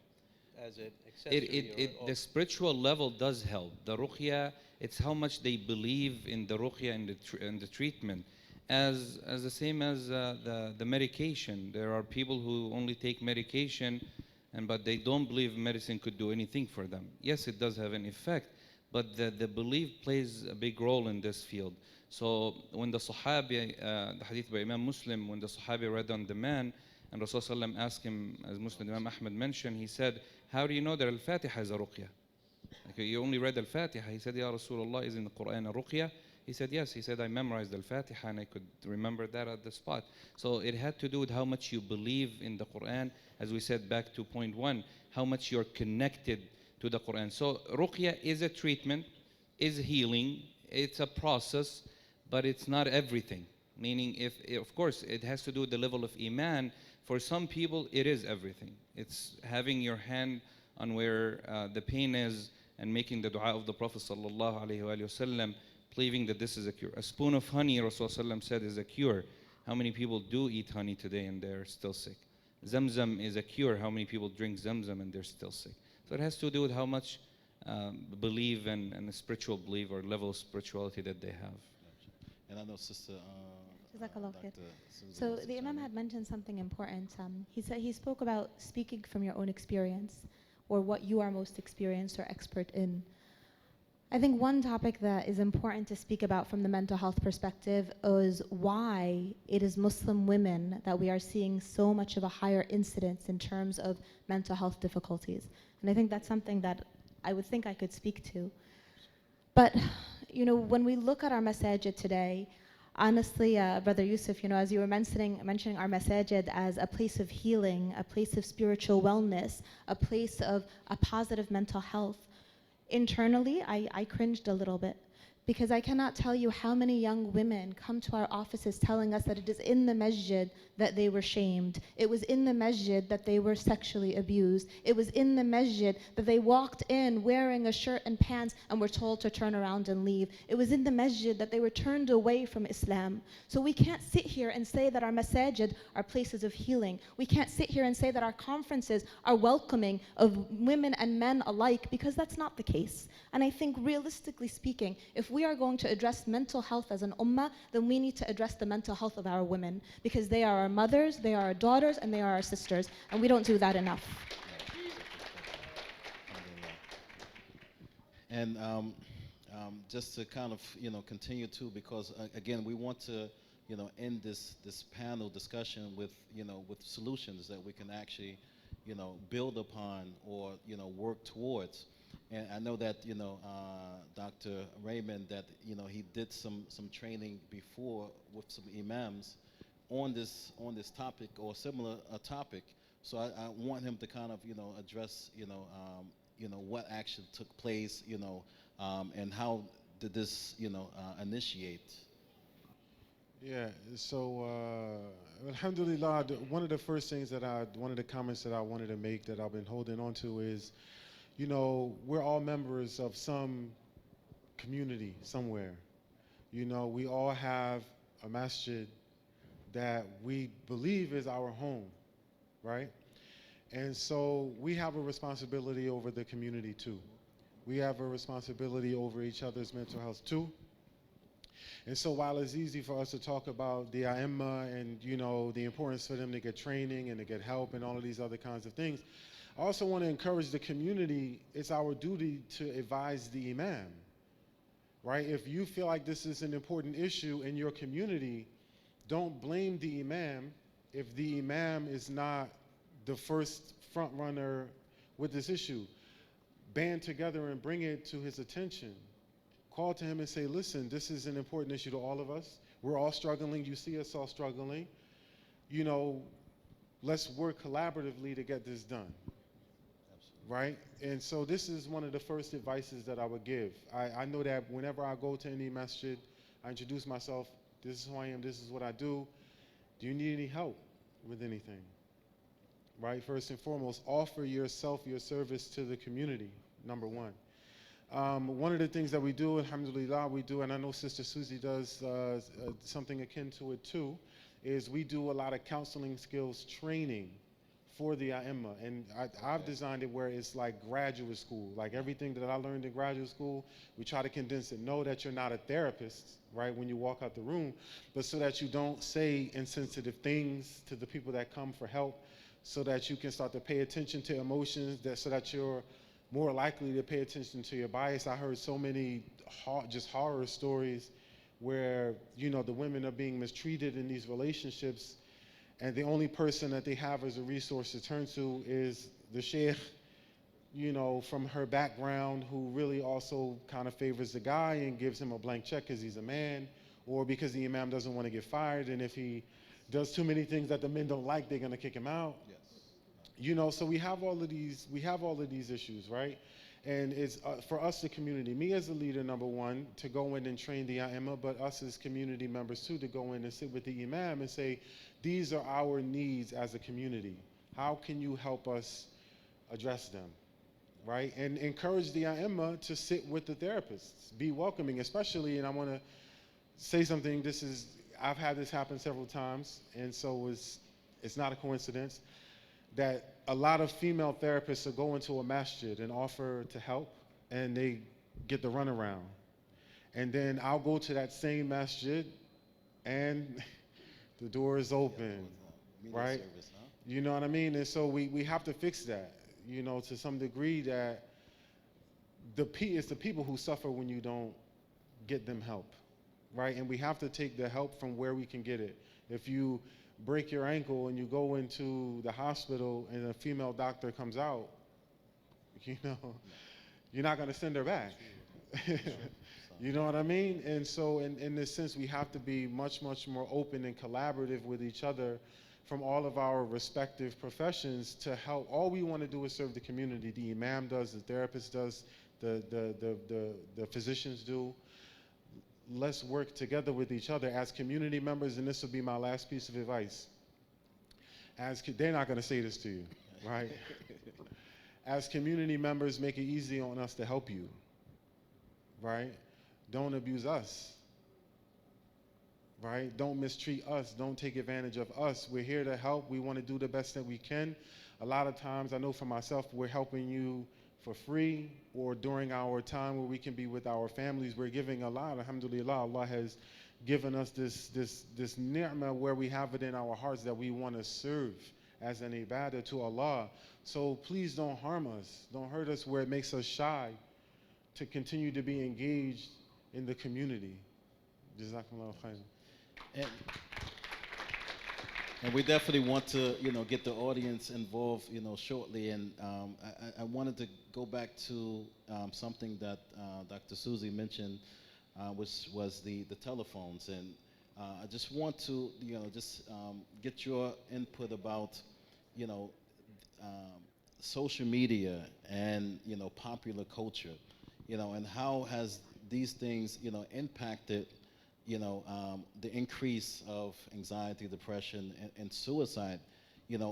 Speaker 5: as an accessory?
Speaker 3: The spiritual level does help. The ruqya, it's how much they believe in the ruqya and the treatment. As the same as the medication. There are people who only take medication, but they don't believe medicine could do anything for them. Yes, it does have an effect, but the belief plays a big role in this field. So when the Sahabi, the hadith by Imam Muslim, when the Sahabi read on the man, and Rasulullah asked him, as Muslim Imam Ahmad mentioned, he said, how do you know that Al-Fatiha is a ruqya? Okay, you only read Al-Fatiha. He said, Ya Rasulullah, is in the Quran a ruqya? He said, yes. He said, I memorized Al-Fatiha and I could remember that at the spot. So it had to do with how much you believe in the Quran. As we said back to point one, how much you're connected to the Quran. So ruqya is a treatment, is healing. It's a process, but it's not everything. Meaning, of course, it has to do with the level of iman. For some people, it is everything. It's having your hand on where the pain is and making the dua of the Prophet sallallahu alaihi wasallam, believing that this is a cure. A spoon of honey, Rasulullah said, is a cure. How many people do eat honey today and they're still sick? Zamzam is a cure. How many people drink Zamzam and they're still sick? So it has to do with how much belief and a spiritual belief or level of spirituality that they have.
Speaker 2: And I know Sister...
Speaker 6: Jazakallah khair. So the Imam had mentioned something important. He spoke about speaking from your own experience, or what you are most experienced or expert in. I think one topic that is important to speak about from the mental health perspective is why it is Muslim women that we are seeing so much of a higher incidence in terms of mental health difficulties. And I think that's something that I would think I could speak to. But, you know, when we look at our masajid today, honestly, Brother Yusuf, you know, as you were mentioning our masajid as a place of healing, a place of spiritual wellness, a place of a positive mental health, internally, I cringed a little bit, because I cannot tell you how many young women come to our offices telling us that it is in the masjid that they were shamed. It was in the masjid that they were sexually abused. It was in the masjid that they walked in wearing a shirt and pants and were told to turn around and leave. It was in the masjid that they were turned away from Islam. So we can't sit here and say that our masajid are places of healing. We can't sit here and say that our conferences are welcoming of women and men alike, because that's not the case. And I think realistically speaking, if we are going to address mental health as an ummah, then we need to address the mental health of our women, because they are our mothers, they are our daughters, and they are our sisters, and we don't do that enough.
Speaker 2: And just to kind of, you know, continue too, because again, we want to, you know, end this panel discussion with, you know, with solutions that we can actually, you know, build upon or, you know, work towards. And I know that, you know, Dr. Raymond, that, you know, he did some training before with some imams on this topic or similar topic. So I want him to kind of, you know, address, you know, what actually took place, you know, and how did this, you know, initiate?
Speaker 4: Yeah, so alhamdulillah, one of the first things that one of the comments that I wanted to make that I've been holding on to is, you know, we're all members of some community somewhere. You know, we all have a masjid that we believe is our home, right? And so we have a responsibility over the community too. We have a responsibility over each other's mental health too. And so while it's easy for us to talk about the Ammar and, you know, the importance for them to get training and to get help and all of these other kinds of things, I also want to encourage the community. It's our duty to advise the imam, right? If you feel like this is an important issue in your community, don't blame the imam if the imam is not the first front runner with this issue. Band together and bring it to his attention. Call to him and say, listen, this is an important issue to all of us. We're all struggling. You see us all struggling. You know, let's work collaboratively to get this done. Right? And so this is one of the first advices that I would give. I know that whenever I go to any masjid, I introduce myself. This is who I am. This is what I do. Do you need any help with anything? Right? First and foremost, offer yourself, your service to the community, number one. One of the things that we do, alhamdulillah, we do, and I know Sister Suzy does something akin to it too, is we do a lot of counseling skills training for the Ammar. And I've designed it where it's like graduate school. Like everything that I learned in graduate school, we try to condense it. Know that you're not a therapist, right, when you walk out the room, but so that you don't say insensitive things to the people that come for help, so that you can start to pay attention to emotions, so that you're more likely to pay attention to your bias. I heard so many just horror stories where, you know, the women are being mistreated in these relationships, and the only person that they have as a resource to turn to is the sheikh, you know, from her background, who really also kind of favors the guy and gives him a blank check because he's a man, or because the imam doesn't want to get fired, and if he does too many things that the men don't like, they're going to kick him out. Yes. You know, so we have all of these issues, right? And it's for us, the community, me as a leader, number one, to go in and train the Ammar, but us as community members too, to go in and sit with the imam and say, these are our needs as a community. How can you help us address them, right? And encourage the Ammar to sit with the therapists, be welcoming, especially, and I want to say something, I've had this happen several times, and so it's not a coincidence that a lot of female therapists will go into a masjid and offer to help, and they get the runaround. And then I'll go to that same masjid, and the door is open, right? Service, huh? You know what I mean? And so we have to fix that, you know, to some degree, that it's the people who suffer when you don't get them help, right? And we have to take the help from where we can get it. If you break your ankle and you go into the hospital and a female doctor comes out, you know, you're not going to send her back. You know what I mean? And so in this sense, we have to be much, much more open and collaborative with each other from all of our respective professions to help. All we want to do is serve the community. The imam does, the therapist does, the physicians do. Let's work together with each other as community members, and this will be my last piece of advice. They're not going to say this to you, right? As community members, make it easy on us to help you, right? Don't abuse us, right? Don't mistreat us. Don't take advantage of us. We're here to help. We want to do the best that we can. A lot of times, I know for myself, we're helping you for free or during our time where we can be with our families. We're giving a lot. Alhamdulillah, Allah has given us this ni'mah where we have it in our hearts that we want to serve as an ibadah to Allah. So please don't harm us. Don't hurt us where it makes us shy to continue to be engaged in the community. Jazakumullah khairan.
Speaker 2: And we definitely want to, get the audience involved, shortly. And I wanted to go back to something that Dr. Suzy mentioned, which was the telephones. And I just want to, get your input about, social media and, popular culture, and how has these things, impacted the increase of anxiety, depression, and suicide,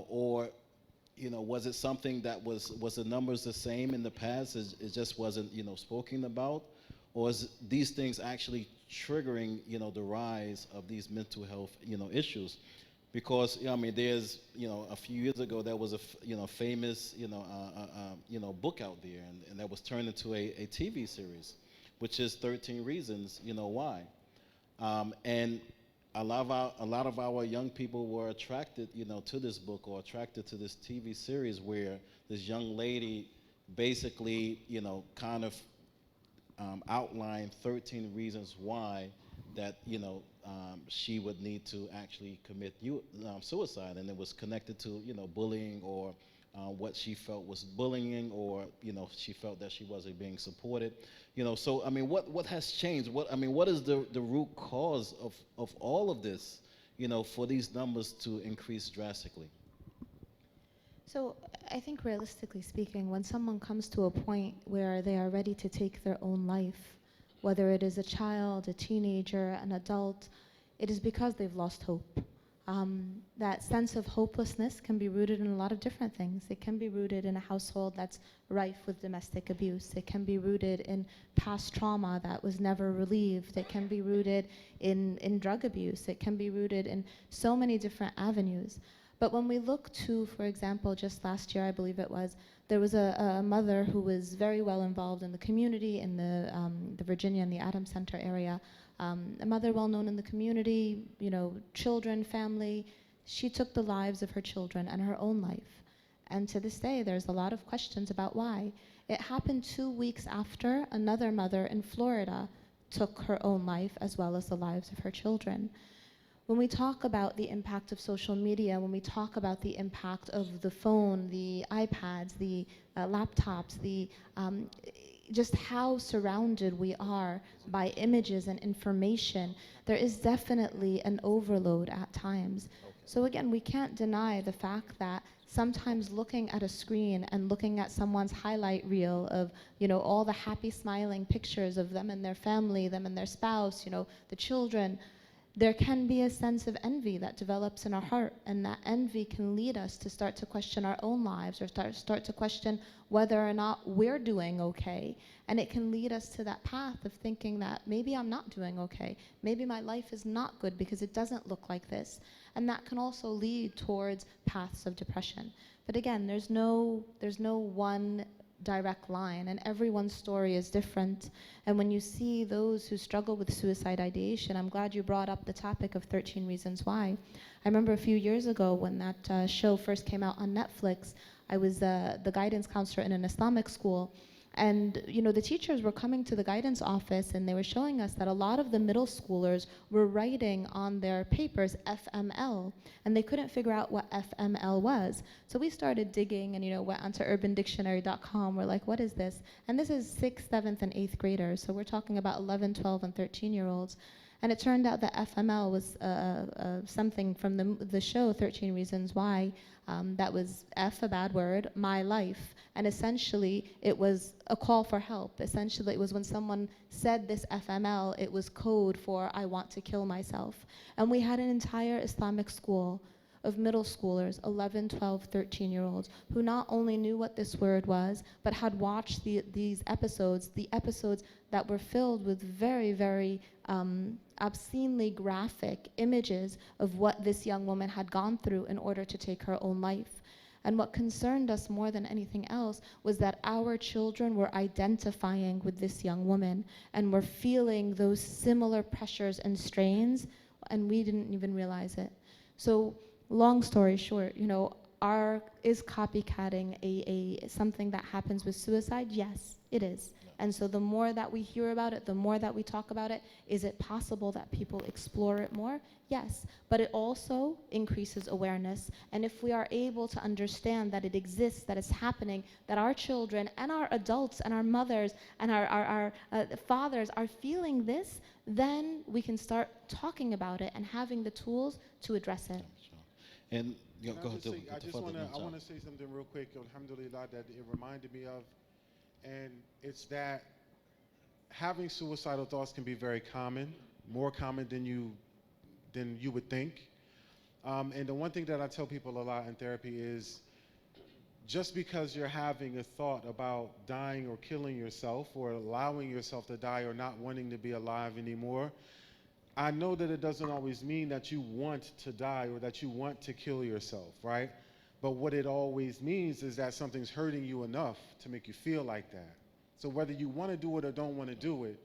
Speaker 2: or, was it something that was the numbers the same in the past? It just wasn't, spoken about, or is these things actually triggering, the rise of these mental health, issues? Because there's, a few years ago there was a famous, book out there, and that was turned into a TV series, which is 13 Reasons, Why. And a lot of our young people were attracted, to this book or attracted to this TV series where this young lady basically, kind of outlined 13 reasons why that, she would need to actually commit suicide, and it was connected to, bullying or what she felt was bullying, or she felt that she wasn't being supported. So what has changed? What is the root cause of all of this, for these numbers to increase drastically?
Speaker 6: So I think realistically speaking, when someone comes to a point where they are ready to take their own life, whether it is a child, a teenager, an adult, it is because they've lost hope. That sense of hopelessness can be rooted in a lot of different things. It can be rooted in a household that's rife with domestic abuse. It can be rooted in past trauma that was never relieved. It can be rooted in drug abuse. It can be rooted in so many different avenues. But when we look to, for example, just last year, I believe it was, there was a mother who was very well involved in the community in the Virginia and the Adams Center area. A mother well known in the community, children, family. She took the lives of her children and her own life. And to this day, there's a lot of questions about why. It happened 2 weeks after another mother in Florida took her own life as well as the lives of her children. When we talk about the impact of social media, when we talk about the impact of the phone, the iPads, the laptops, just how surrounded we are by images and information, there is definitely an overload at times. So again, we can't deny the fact that sometimes looking at a screen and looking at someone's highlight reel of, all the happy smiling pictures of them and their family, them and their spouse, the children, there can be a sense of envy that develops in our heart, and that envy can lead us to start to question our own lives or start to question whether or not we're doing okay. And it can lead us to that path of thinking that maybe I'm not doing okay. Maybe my life is not good because it doesn't look like this. And that can also lead towards paths of depression. But again, there's no one direct line, and everyone's story is different. And when you see those who struggle with suicide ideation, I'm glad you brought up the topic of 13 Reasons Why. I remember a few years ago when that show first came out on Netflix, I was the guidance counselor in an Islamic school, And the teachers were coming to the guidance office and they were showing us that a lot of the middle schoolers were writing on their papers FML, and they couldn't figure out what FML was. So we started digging and went onto urbandictionary.com. We're like, what is this? And this is 6th, 7th, and 8th graders. So we're talking about 11, 12, and 13-year-olds. And it turned out that FML was something from the show 13 Reasons Why. That was F, a bad word, my life. And essentially, it was a call for help. Essentially, it was when someone said this FML, it was code for I want to kill myself. And we had an entire Islamic school of middle schoolers, 11, 12, 13-year-olds, who not only knew what this word was, but had watched these episodes, the episodes that were filled with very, very obscenely graphic images of what this young woman had gone through in order to take her own life. And what concerned us more than anything else was that our children were identifying with this young woman and were feeling those similar pressures and strains, and we didn't even realize it. So long story short, is copycatting a something that happens with suicide? Yes, it is. And so the more that we hear about it, the more that we talk about it, is it possible that people explore it more? Yes, but it also increases awareness. And if we are able to understand that it exists, that it's happening, that our children and our adults and our mothers and our fathers are feeling this, then we can start talking about it and having the tools to address it.
Speaker 2: And go ahead.
Speaker 4: I want to say something real quick, alhamdulillah, that it reminded me of. And it's that having suicidal thoughts can be very common, more common than you would think. And the one thing that I tell people a lot in therapy is, just because you're having a thought about dying or killing yourself or allowing yourself to die or not wanting to be alive anymore, I know that it doesn't always mean that you want to die or that you want to kill yourself, right? But what it always means is that something's hurting you enough to make you feel like that. So whether you want to do it or don't want to do it,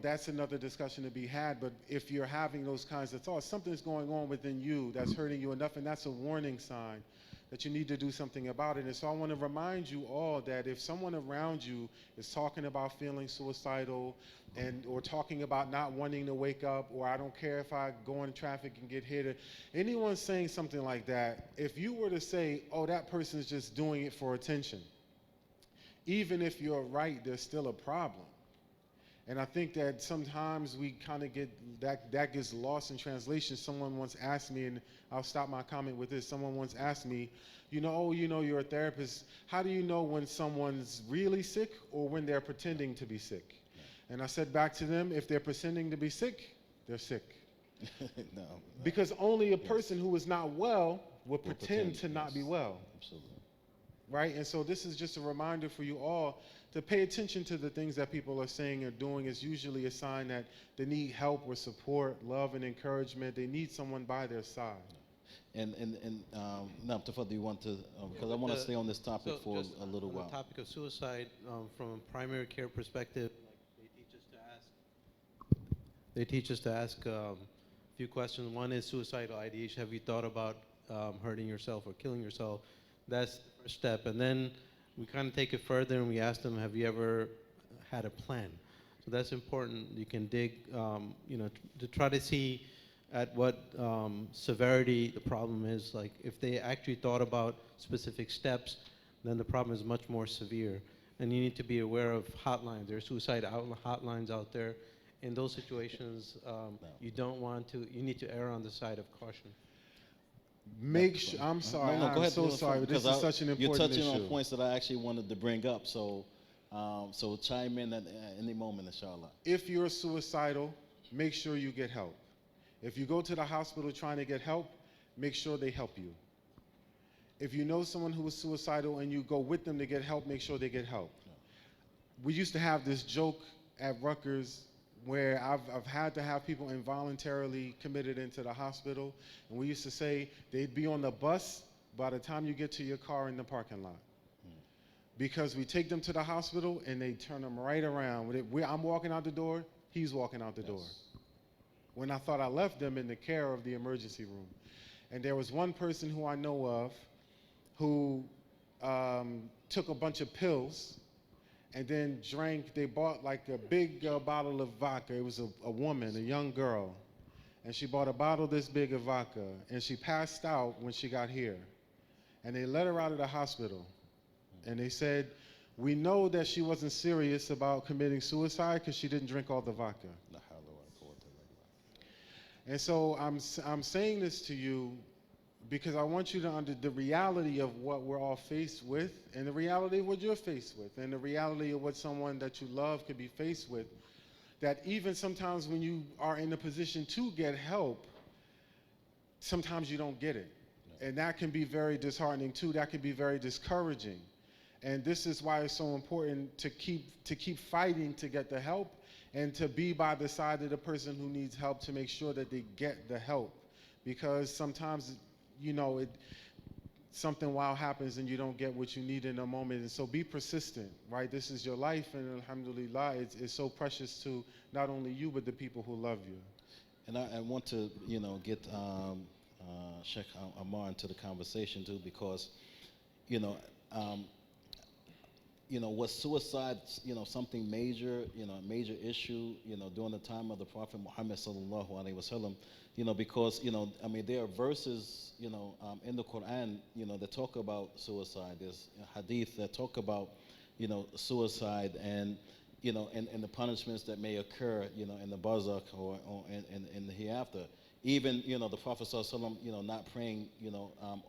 Speaker 4: that's another discussion to be had. But if you're having those kinds of thoughts, something's going on within you that's hurting you enough, and that's a warning sign that you need to do something about it. And so I want to remind you all that if someone around you is talking about feeling suicidal or talking about not wanting to wake up, or I don't care if I go in traffic and get hit, or anyone saying something like that, if you were to say, oh, that person's just doing it for attention, even if you're right, there's still a problem. And I think that sometimes we kind of get, that gets lost in translation. Someone once asked me, and I'll stop my comment with this, someone once asked me, you're a therapist, how do you know when someone's really sick or when they're pretending to be sick? And I said back to them, if they're pretending to be sick, they're sick.
Speaker 2: No.
Speaker 4: Because only a person who is not well will pretend to not be well.
Speaker 2: Absolutely.
Speaker 4: Right? And so this is just a reminder for you all to pay attention to the things that people are saying or doing. Is usually a sign that they need help or support, love and encouragement. They need someone by their side.
Speaker 2: And now, Tafadhal, do you want to, because I want to stay on this topic for a little while.
Speaker 5: On the topic of suicide, from a primary care perspective, they teach us to ask a few questions. One is suicidal ideation. Have you thought about hurting yourself or killing yourself? That's the first step. And then we kind of take it further and we ask them, have you ever had a plan? So that's important. You can dig, to try to see at what severity the problem is. Like if they actually thought about specific steps, then the problem is much more severe. And you need to be aware of hotlines. There are suicide hotlines out there. In those situations, you need to err on the side of caution.
Speaker 4: I'm sorry,
Speaker 2: go ahead,
Speaker 4: I'm so sorry. This is such an important issue.
Speaker 2: You're touching on points that I actually wanted to bring up, so chime in at any moment, inshallah.
Speaker 4: If you're suicidal, make sure you get help. If you go to the hospital trying to get help, make sure they help you. If you know someone who is suicidal and you go with them to get help, make sure they get help. No. We used to have this joke at Rutgers where I've had to have people involuntarily committed into the hospital, and we used to say they'd be on the bus by the time you get to your car in the parking lot. Because we take them to the hospital and they turn them right around. I'm walking out the door, he's walking out the door. When I thought I left them in the care of the emergency room. And there was one person who I know of who took a bunch of pills and then drank. They bought like a big bottle of vodka. It was a woman, a young girl, and she bought a bottle this big of vodka, and she passed out when she got here. And they let her out of the hospital, and they said, we know that she wasn't serious about committing suicide because she didn't drink all the vodka. And so I'm saying this to you because I want you to understand the reality of what we're all faced with, and the reality of what you're faced with, and the reality of what someone that you love could be faced with, that even sometimes when you are in a position to get help, sometimes you don't get it. And that can be very disheartening too. That can be very discouraging. And this is why it's so important to keep fighting to get the help, and to be by the side of the person who needs help to make sure that they get the help. Because sometimes, you know, something wild happens and you don't get what you need in a moment. And so be persistent, right? This is your life, and alhamdulillah, it's so precious to not only you, but the people who love you.
Speaker 2: And I want to, you know, get Sheikh Ammar into the conversation too, because, was suicide, something major, a major issue, during the time of the Prophet Muhammad sallallahu alaihi wasallam, because, there are verses, in the Quran, that talk about suicide. There's hadith that talk about, suicide and, and the punishments that may occur, in the barzakh or in the hereafter. Even, the Prophet sallallahu alaihi wasallam, not praying,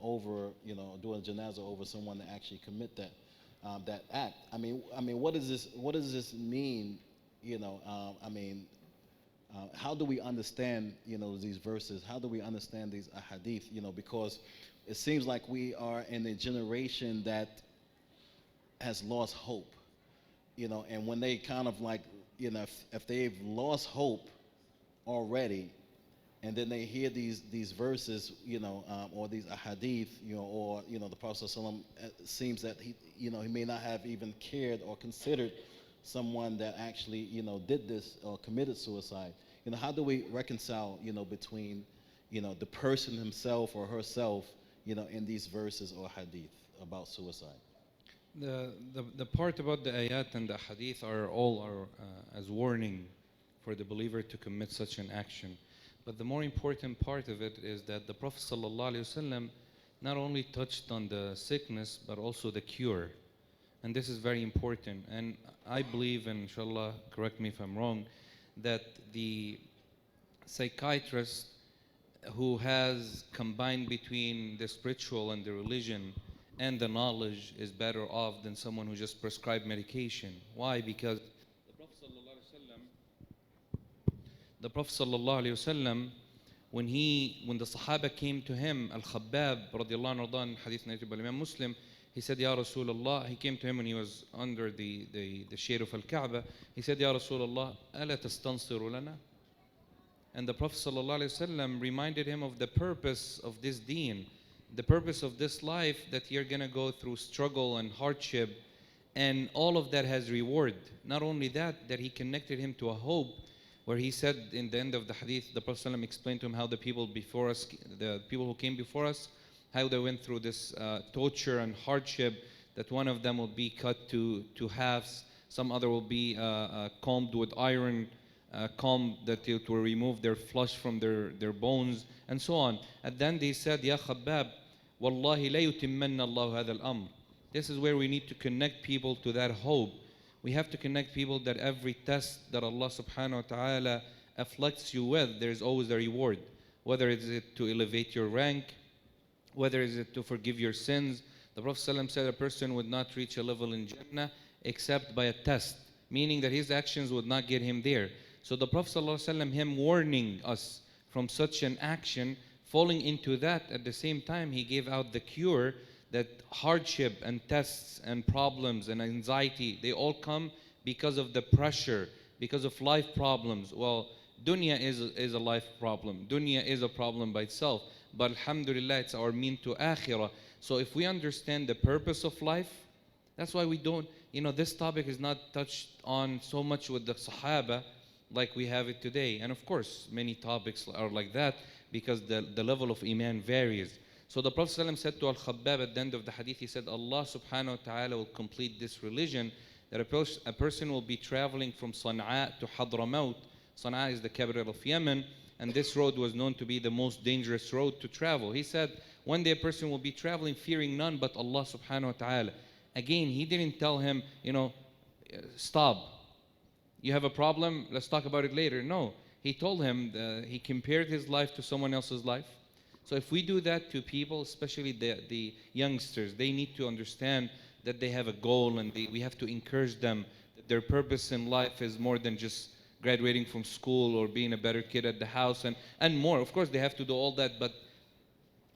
Speaker 2: over, doing janazah over someone that actually commit that act. What does this mean? How do we understand, these verses? How do we understand these hadith? Because it seems like we are in a generation that has lost hope. And when they kind of like, if they've lost hope already, and then they hear these verses, or these ahadith, or the Prophet ﷺ, seems that he may not have even cared or considered someone that actually, did this or committed suicide. How do we reconcile, between, the person himself or herself, in these verses or hadith about suicide?
Speaker 3: The part about the ayat and the hadith are as warning for the believer to commit such an action. But the more important part of it is that the Prophet ﷺ not only touched on the sickness, but also the cure. And this is very important. And I believe, and inshallah, correct me if I'm wrong, that the psychiatrist who has combined between the spiritual and the religion and the knowledge is better off than someone who just prescribed medication. Why? Because the Prophet ﷺ, when the Sahaba came to him, Al-Khabbab radiallahu anhu, in hadith narrated by Imam Muslim, he said, Ya Rasulullah, he came to him when he was under the shade of Al-Kaaba. He said, Ya Rasulullah, ala tastansiru lana? And the Prophet ﷺ reminded him of the purpose of this deen, the purpose of this life, that you're going to go through struggle and hardship, and all of that has reward. Not only that, that he connected him to a hope, where he said in the end of the hadith, the Prophet ﷺ explained to him how the people before us, the people who came before us, how they went through this torture and hardship, that one of them will be cut to halves, some other will be combed with iron, comb that it will remove their flesh from their bones, and so on. And then they said, Ya Khabbab, Wallahi la yutimmanna Allahu hadha al-amr. This is where we need to connect people to that hope. We have to connect people that every test that Allah subhanahu wa ta'ala afflicts you with, there's always a reward. Whether it's to elevate your rank, whether it's to forgive your sins. The Prophet ﷺ said a person would not reach a level in Jannah except by a test, meaning that his actions would not get him there. So the Prophet ﷺ, him warning us from such an action, falling into that, at the same time he gave out the cure, that hardship and tests and problems and anxiety, they all come because of the pressure, because of life problems. Well, dunya is a life problem. Dunya is a problem by itself. But alhamdulillah, it's our mean to akhirah. So if we understand the purpose of life, that's why we don't, this topic is not touched on so much with the Sahaba like we have it today. And of course, many topics are like that because the level of Iman varies. So the Prophet ﷺ said to Al-Khabbab at the end of the hadith, he said, Allah subhanahu wa ta'ala will complete this religion, that a person will be traveling from Sana'a to Hadramaut. Sana'a is the capital of Yemen, and this road was known to be the most dangerous road to travel. He said, one day a person will be traveling fearing none but Allah subhanahu wa ta'ala. Again, he didn't tell him, stop. You have a problem, let's talk about it later. No, he told him, he compared his life to someone else's life. So if we do that to people, especially the youngsters, they need to understand that they have a goal, and we have to encourage them that their purpose in life is more than just graduating from school or being a better kid at the house and more. Of course, they have to do all that, but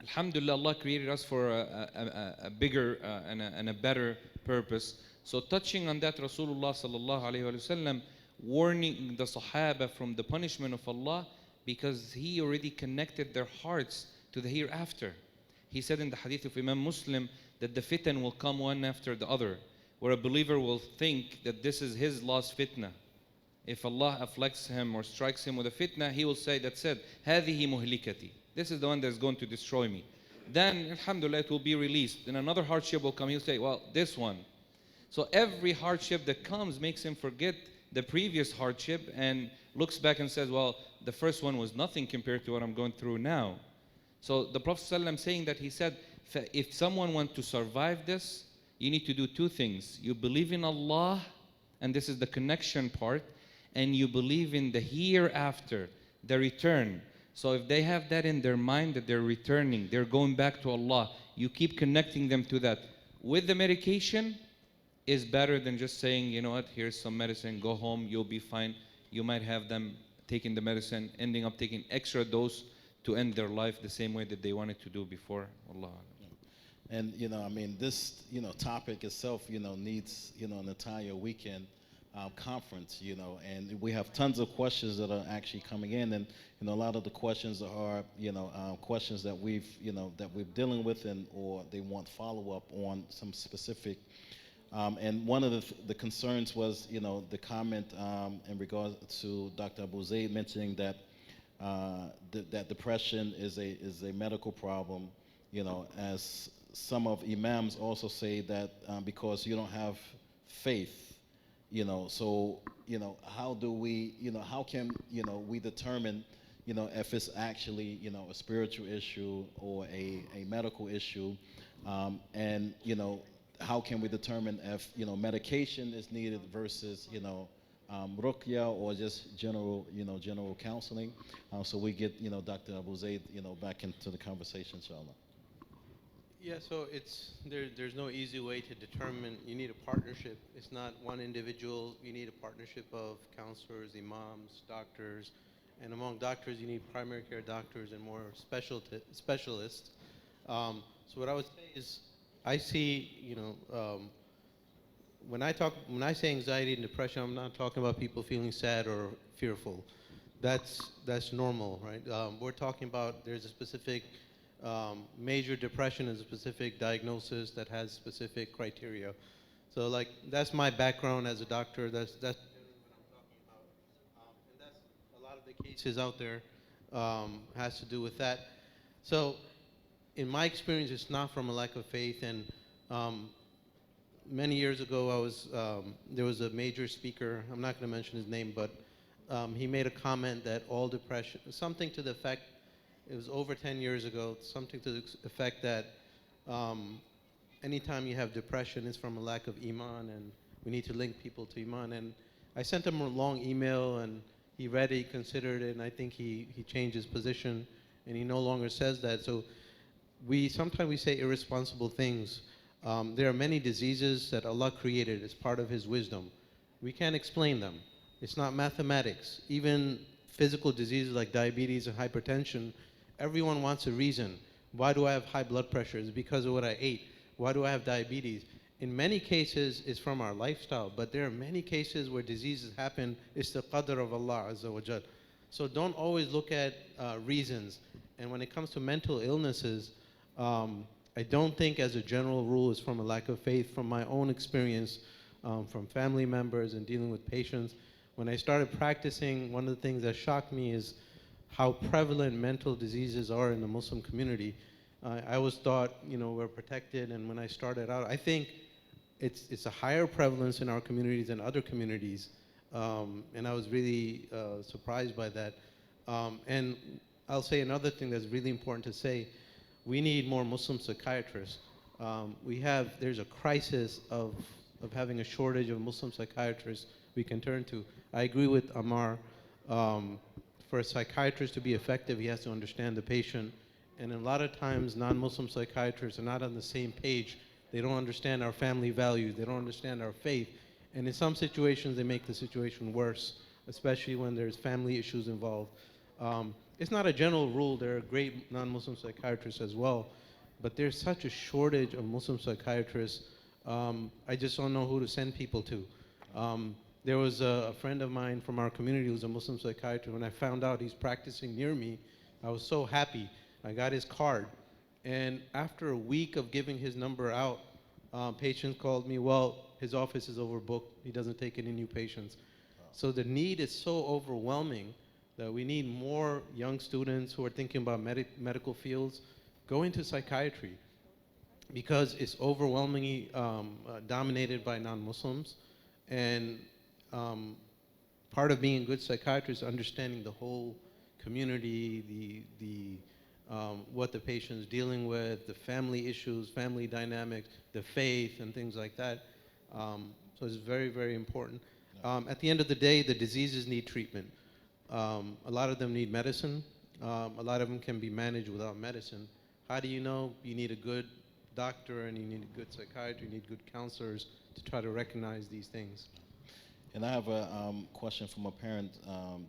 Speaker 3: Alhamdulillah, Allah created us for a bigger and a better purpose. So touching on that, Rasulullah sallallahu alayhi wa sallam warning the Sahaba from the punishment of Allah, because He already connected their hearts to the hereafter. He said in the hadith of Imam Muslim that the fitan will come one after the other, where a believer will think that this is his last fitna. If Allah afflicts him or strikes him with a fitna, he will say, that's it, هذه مهلكتي. This is the one that's going to destroy me. Then, alhamdulillah, it will be released. Then another hardship will come. He'll say, well, this one. So every hardship that comes makes him forget the previous hardship and looks back and says, well, the first one was nothing compared to what I'm going through now. So the Prophet ﷺ saying that, he said, if someone wants to survive this, you need to do two things. You believe in Allah, and this is the connection part, and you believe in the hereafter, the return. So if they have that in their mind, that they're returning, they're going back to Allah, you keep connecting them to that. With the medication is better than just saying, you know what, here's some medicine, go home, you'll be fine. You might have them taking the medicine, ending up taking extra dose to end their life the same way that they wanted to do before. Allah.
Speaker 2: And, this, topic itself, needs, an entire weekend conference, and we have tons of questions that are actually coming in, and, a lot of the questions are, questions that we've dealing with, or they want follow-up on some specific, and one of the concerns was, the comment in regards to Dr. Abu Zayd mentioning that that depression is a medical problem, as some of imams also say that because you don't have faith, so how do we, how can we determine, if it's actually a spiritual issue or a medical issue, and how can we determine if medication is needed versus ruqya or just general counseling. So we get Dr. Abu Zayd back into the conversation, inshallah.
Speaker 5: Yeah, so there's no easy way to determine. You need a partnership. It's not one individual. You need a partnership of counselors, imams, doctors, and among doctors you need primary care doctors and more specialists. So what I would say is, I see, when I say anxiety and depression, I'm not talking about people feeling sad or fearful. That's normal, right? We're talking about there's a specific major depression is a specific diagnosis that has specific criteria. So like that's my background as a doctor. That's what I'm talking about, and that's a lot of the cases out there has to do with that. So in my experience, it's not from a lack of faith. And many years ago, there was a major speaker. I'm not going to mention his name, but he made a comment that all depression, something to the effect. It was over 10 years ago, something to the effect that anytime you have depression, it's from a lack of iman, and we need to link people to iman. And I sent him a long email, and he read it, he considered it, and I think he changed his position, and he no longer says that. So sometimes we say irresponsible things. There are many diseases that Allah created as part of His wisdom. We can't explain them. It's not mathematics. Even physical diseases like diabetes and hypertension, everyone wants a reason. Why do I have high blood pressure? It's because of what I ate. Why do I have diabetes? In many cases, it's from our lifestyle, but there are many cases where diseases happen. It's the qadr of Allah Azza wa Jal. So don't always look at reasons. And when it comes to mental illnesses, I don't think as a general rule it's from a lack of faith. From my own experience, from family members and dealing with patients, when I started practicing, one of the things that shocked me is how prevalent mental diseases are in the Muslim community. I always thought, we're protected, and when I started out, I think it's a higher prevalence in our communities than other communities, and I was really surprised by that. And I'll say another thing that's really important to say: we need more Muslim psychiatrists. There's a crisis of having a shortage of Muslim psychiatrists we can turn to. I agree with Ammar. For a psychiatrist to be effective, he has to understand the patient. And a lot of times, non-Muslim psychiatrists are not on the same page. They don't understand our family values. They don't understand our faith. And in some situations, they make the situation worse, especially when there's family issues involved. It's not a general rule. There are great non-Muslim psychiatrists as well. But there's such a shortage of Muslim psychiatrists. I just don't know who to send people to. There was a friend of mine from our community who's a Muslim psychiatrist. When I found out he's practicing near me, I was so happy. I got his card. And after a week of giving his number out, patients called me, well, his office is overbooked. He doesn't take any new patients. So the need is so overwhelming that we need more young students who are thinking about medical fields go into psychiatry, because it's overwhelmingly dominated by non-Muslims. And part of being a good psychiatrist is understanding the whole community, what the patient's dealing with, the family issues, family dynamics, the faith, and things like that. So it's very, very important. At the end of the day, the diseases need treatment. A lot of them need medicine. A lot of them can be managed without medicine. How do you know? You need a good doctor, and you need a good psychiatry, you need good counselors to try to recognize these things.
Speaker 2: And I have a question from a parent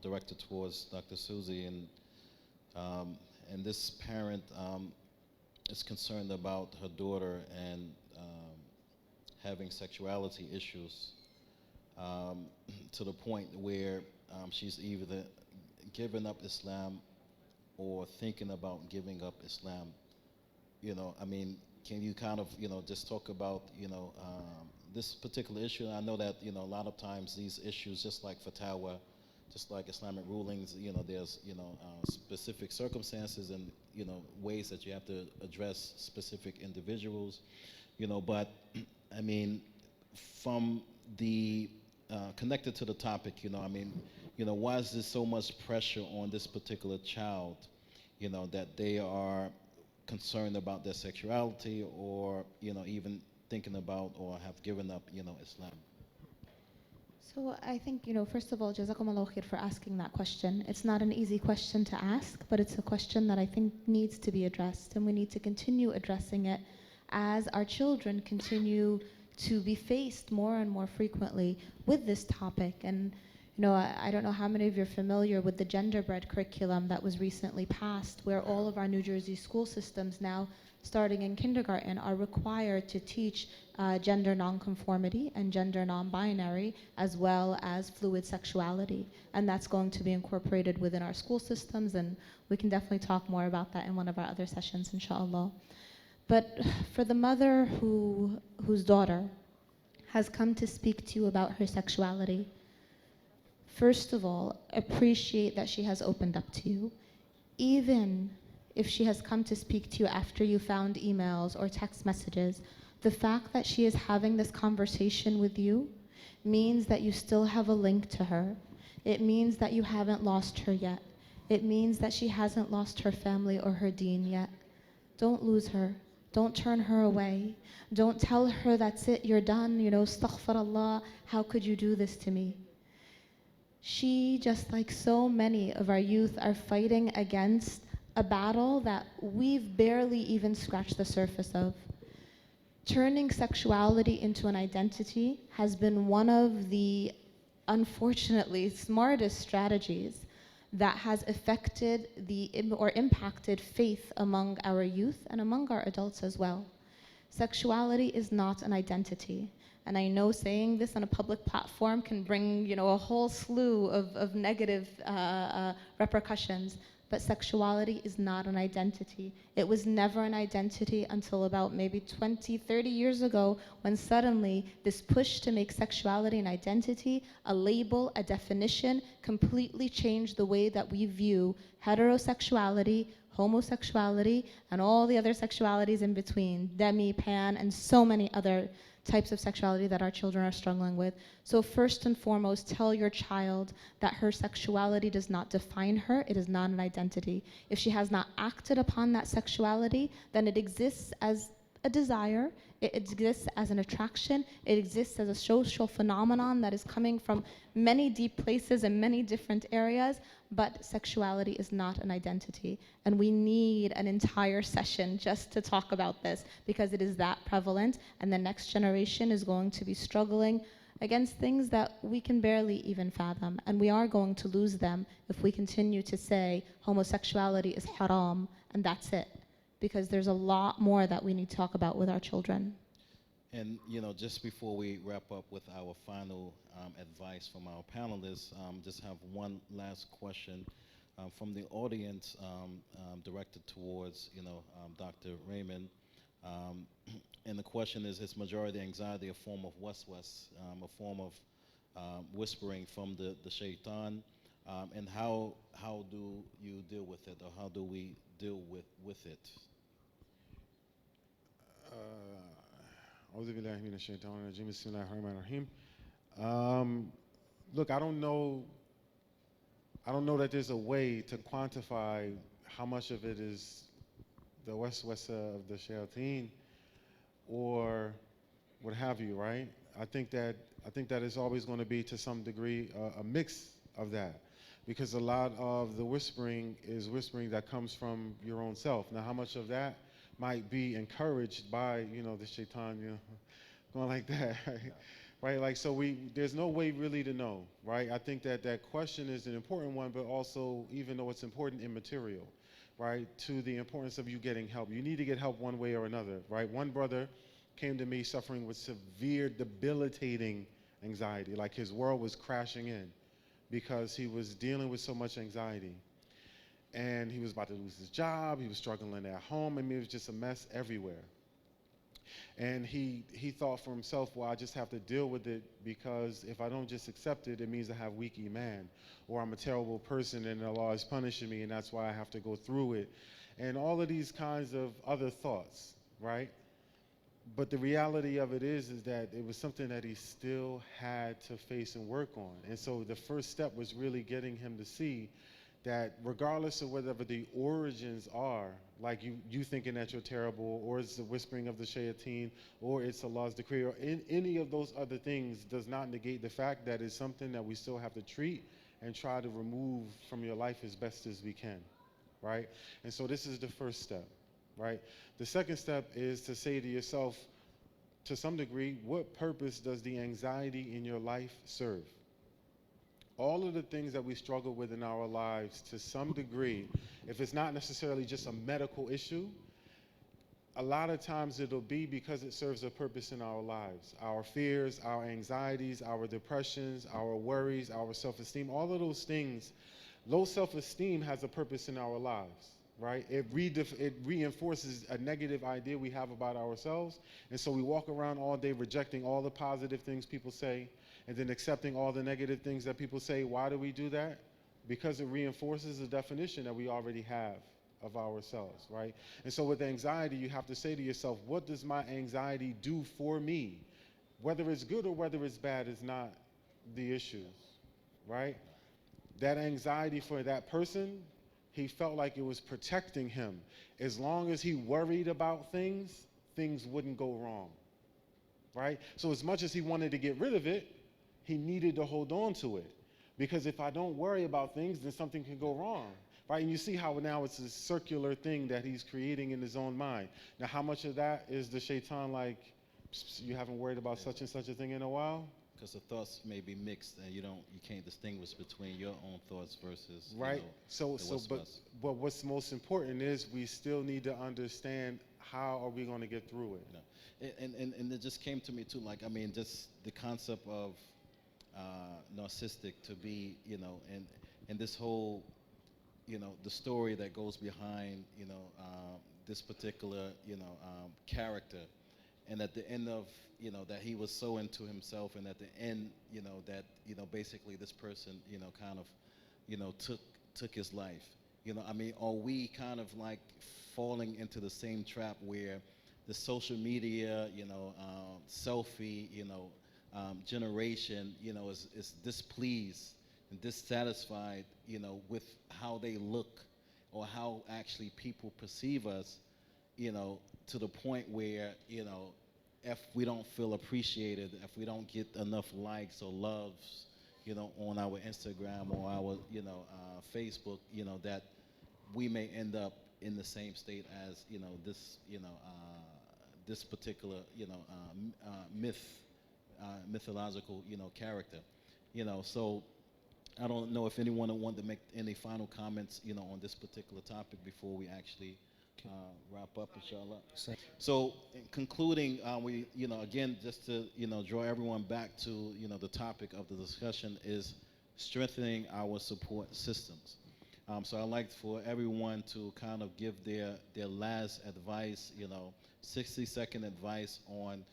Speaker 2: directed towards Dr. Suzy, and this parent is concerned about her daughter and having sexuality issues to the point where she's either given up Islam or thinking about giving up Islam. Can you kind of, just talk about, this particular issue? I know that, a lot of times these issues, just like fatwa, just like Islamic rulings, there's, specific circumstances and, ways that you have to address specific individuals, but, from the, connected to the topic, why is there so much pressure on this particular child, that they are concerned about their sexuality, or even thinking about or have given up Islam?
Speaker 6: So I think, first of all, Jazakumullah khair for asking that question. It's not an easy question to ask, but it's a question that I think needs to be addressed, and we need to continue addressing it as our children continue to be faced more and more frequently with this topic. And I don't know how many of you are familiar with the gender-bred curriculum that was recently passed, where all of our New Jersey school systems now, starting in kindergarten, are required to teach gender nonconformity and gender non-binary, as well as fluid sexuality. And that's going to be incorporated within our school systems, and we can definitely talk more about that in one of our other sessions, inshallah. But for the mother whose daughter has come to speak to you about her sexuality, first of all, appreciate that she has opened up to you. Even if she has come to speak to you after you found emails or text messages, the fact that she is having this conversation with you means that you still have a link to her. It means that you haven't lost her yet. It means that she hasn't lost her family or her deen yet. Don't lose her. Don't turn her away. Don't tell her that's it, you're done, astaghfirullah, how could you do this to me? She, just like so many of our youth, are fighting against a battle that we've barely even scratched the surface of. Turning sexuality into an identity has been one of the, unfortunately, smartest strategies that has affected or impacted faith among our youth and among our adults as well. Sexuality is not an identity. And I know saying this on a public platform can bring, a whole slew of negative repercussions, but sexuality is not an identity. It was never an identity until about maybe 20, 30 years ago, when suddenly this push to make sexuality an identity, a label, a definition, completely changed the way that we view heterosexuality, homosexuality and all the other sexualities in between, demi, pan, and so many other types of sexuality that our children are struggling with. So first and foremost, tell your child that her sexuality does not define her. It is not an identity. If she has not acted upon that sexuality, then it exists as a desire. It exists as an attraction. It exists as a social phenomenon that is coming from many deep places and many different areas, but sexuality is not an identity. And we need an entire session just to talk about this because it is that prevalent, and the next generation is going to be struggling against things that we can barely even fathom. And we are going to lose them if we continue to say homosexuality is haram and that's it. Because there's a lot more that we need to talk about with our children.
Speaker 2: And you know, just before we wrap up with our final advice from our panelists, just have one last question from the audience, directed towards Dr. Raymond. And the question is majority anxiety a form of waswas, a form of whispering from the shaitan, and how do you deal with it, or how do we deal with it?
Speaker 4: أعوذ بالله من الشيطان الرجيم بسم الله الرحمن الرحيم. Look, I don't know that there's a way to quantify how much of it is the waswasa of the shayateen or what have you, right? I think that it's always going to be, to some degree, a mix of that, because a lot of the whispering is whispering that comes from your own self. Now, how much of that might be encouraged by, the shaitan, going like that, right? Yeah. Right, like, so there's no way really to know, right? I think that question is an important one, but also, even though it's important, immaterial, right, to the importance of you getting help. You need to get help one way or another, right? One brother came to me suffering with severe, debilitating anxiety, like his world was crashing in because he was dealing with so much anxiety. And he was about to lose his job, he was struggling at home, I mean, it was just a mess everywhere. And he thought for himself, well, I just have to deal with it, because if I don't just accept it, it means I have weak iman, or I'm a terrible person and Allah is punishing me, and that's why I have to go through it. And all of these kinds of other thoughts, right? But the reality of it is that it was something that he still had to face and work on. And so the first step was really getting him to see that regardless of whatever the origins are, like you thinking that you're terrible, or it's the whispering of the shayateen, or it's Allah's decree, or any of those other things does not negate the fact that it's something that we still have to treat and try to remove from your life as best as we can, right? And so this is the first step, right? The second step is to say to yourself, to some degree, what purpose does the anxiety in your life serve? All of the things that we struggle with in our lives, to some degree, if it's not necessarily just a medical issue, a lot of times it'll be because it serves a purpose in our lives. Our fears, our anxieties, our depressions, our worries, our self-esteem, all of those things, low self-esteem has a purpose in our lives, right? It reinforces a negative idea we have about ourselves, and so we walk around all day rejecting all the positive things people say, and then accepting all the negative things that people say. Why do we do that? Because it reinforces the definition that we already have of ourselves, right? And so with anxiety, you have to say to yourself, what does my anxiety do for me? Whether it's good or whether it's bad is not the issue, right? That anxiety for that person, he felt like it was protecting him. As long as he worried about things, things wouldn't go wrong, right? So as much as he wanted to get rid of it, he needed to hold on to it, because if I don't worry about things, then something can go wrong, right? And you see how now it's a circular thing that he's creating in his own mind. Now, how much of that is the shaitan like, you haven't worried about such and such a thing in a while?
Speaker 2: Because the thoughts may be mixed, and you can't distinguish between your own thoughts versus
Speaker 4: right. But what's most important is we still need to understand how are we going to get through it.
Speaker 2: No. And it just came to me too, like, I mean, just the concept of narcissistic to be, and this whole, the story that goes behind, this particular, character, and at the end of, that he was so into himself, and at the end, that, basically this person, kind of, took his life, I mean, are we kind of like falling into the same trap where the social media, selfie, generation, is displeased and dissatisfied, with how they look or how actually people perceive us, to the point where, if we don't feel appreciated, if we don't get enough likes or loves, on our Instagram or our, Facebook, that we may end up in the same state as, this particular, mythological, character, so I don't know if anyone wanted to make any final comments, on this particular topic before we actually wrap up, inshallah. So, in concluding, we, again, just to, draw everyone back to, the topic of the discussion is strengthening our support systems. So I'd like for everyone to kind of give their last advice, 60-second advice on,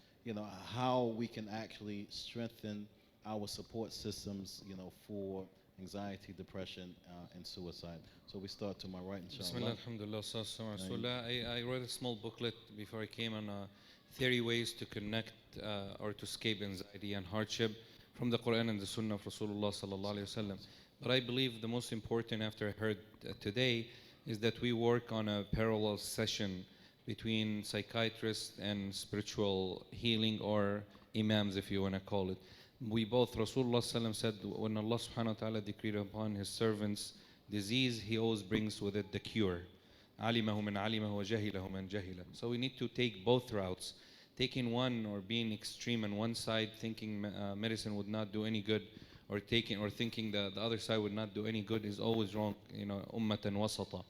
Speaker 2: how we can actually strengthen our support systems, for anxiety, depression, and suicide. So we start to my right,
Speaker 3: Bismillah,
Speaker 2: inshallah.
Speaker 3: alhamdulillah, sallallahu alaihi wasallam. I wrote a small booklet before I came on 30 ways to connect or to escape anxiety and hardship from the Quran and the Sunnah of Rasulullah sallallahu alaihi wasallam. But I believe the most important after I heard today is that we work on a parallel session between psychiatrists and spiritual healing, or imams if you want to call it. We both, Rasulullah sallam said, when Allah subhanahu wa ta'ala decreed upon his servants disease, he always brings with it the cure. عَلِمَهُ مَنْ عَلِمَهُ وَجَهِلَهُ مَنْ جَهِلَ. So we need to take both routes. Taking one or being extreme on one side, thinking medicine would not do any good, or thinking the other side would not do any good, is always wrong, ummatan wasata.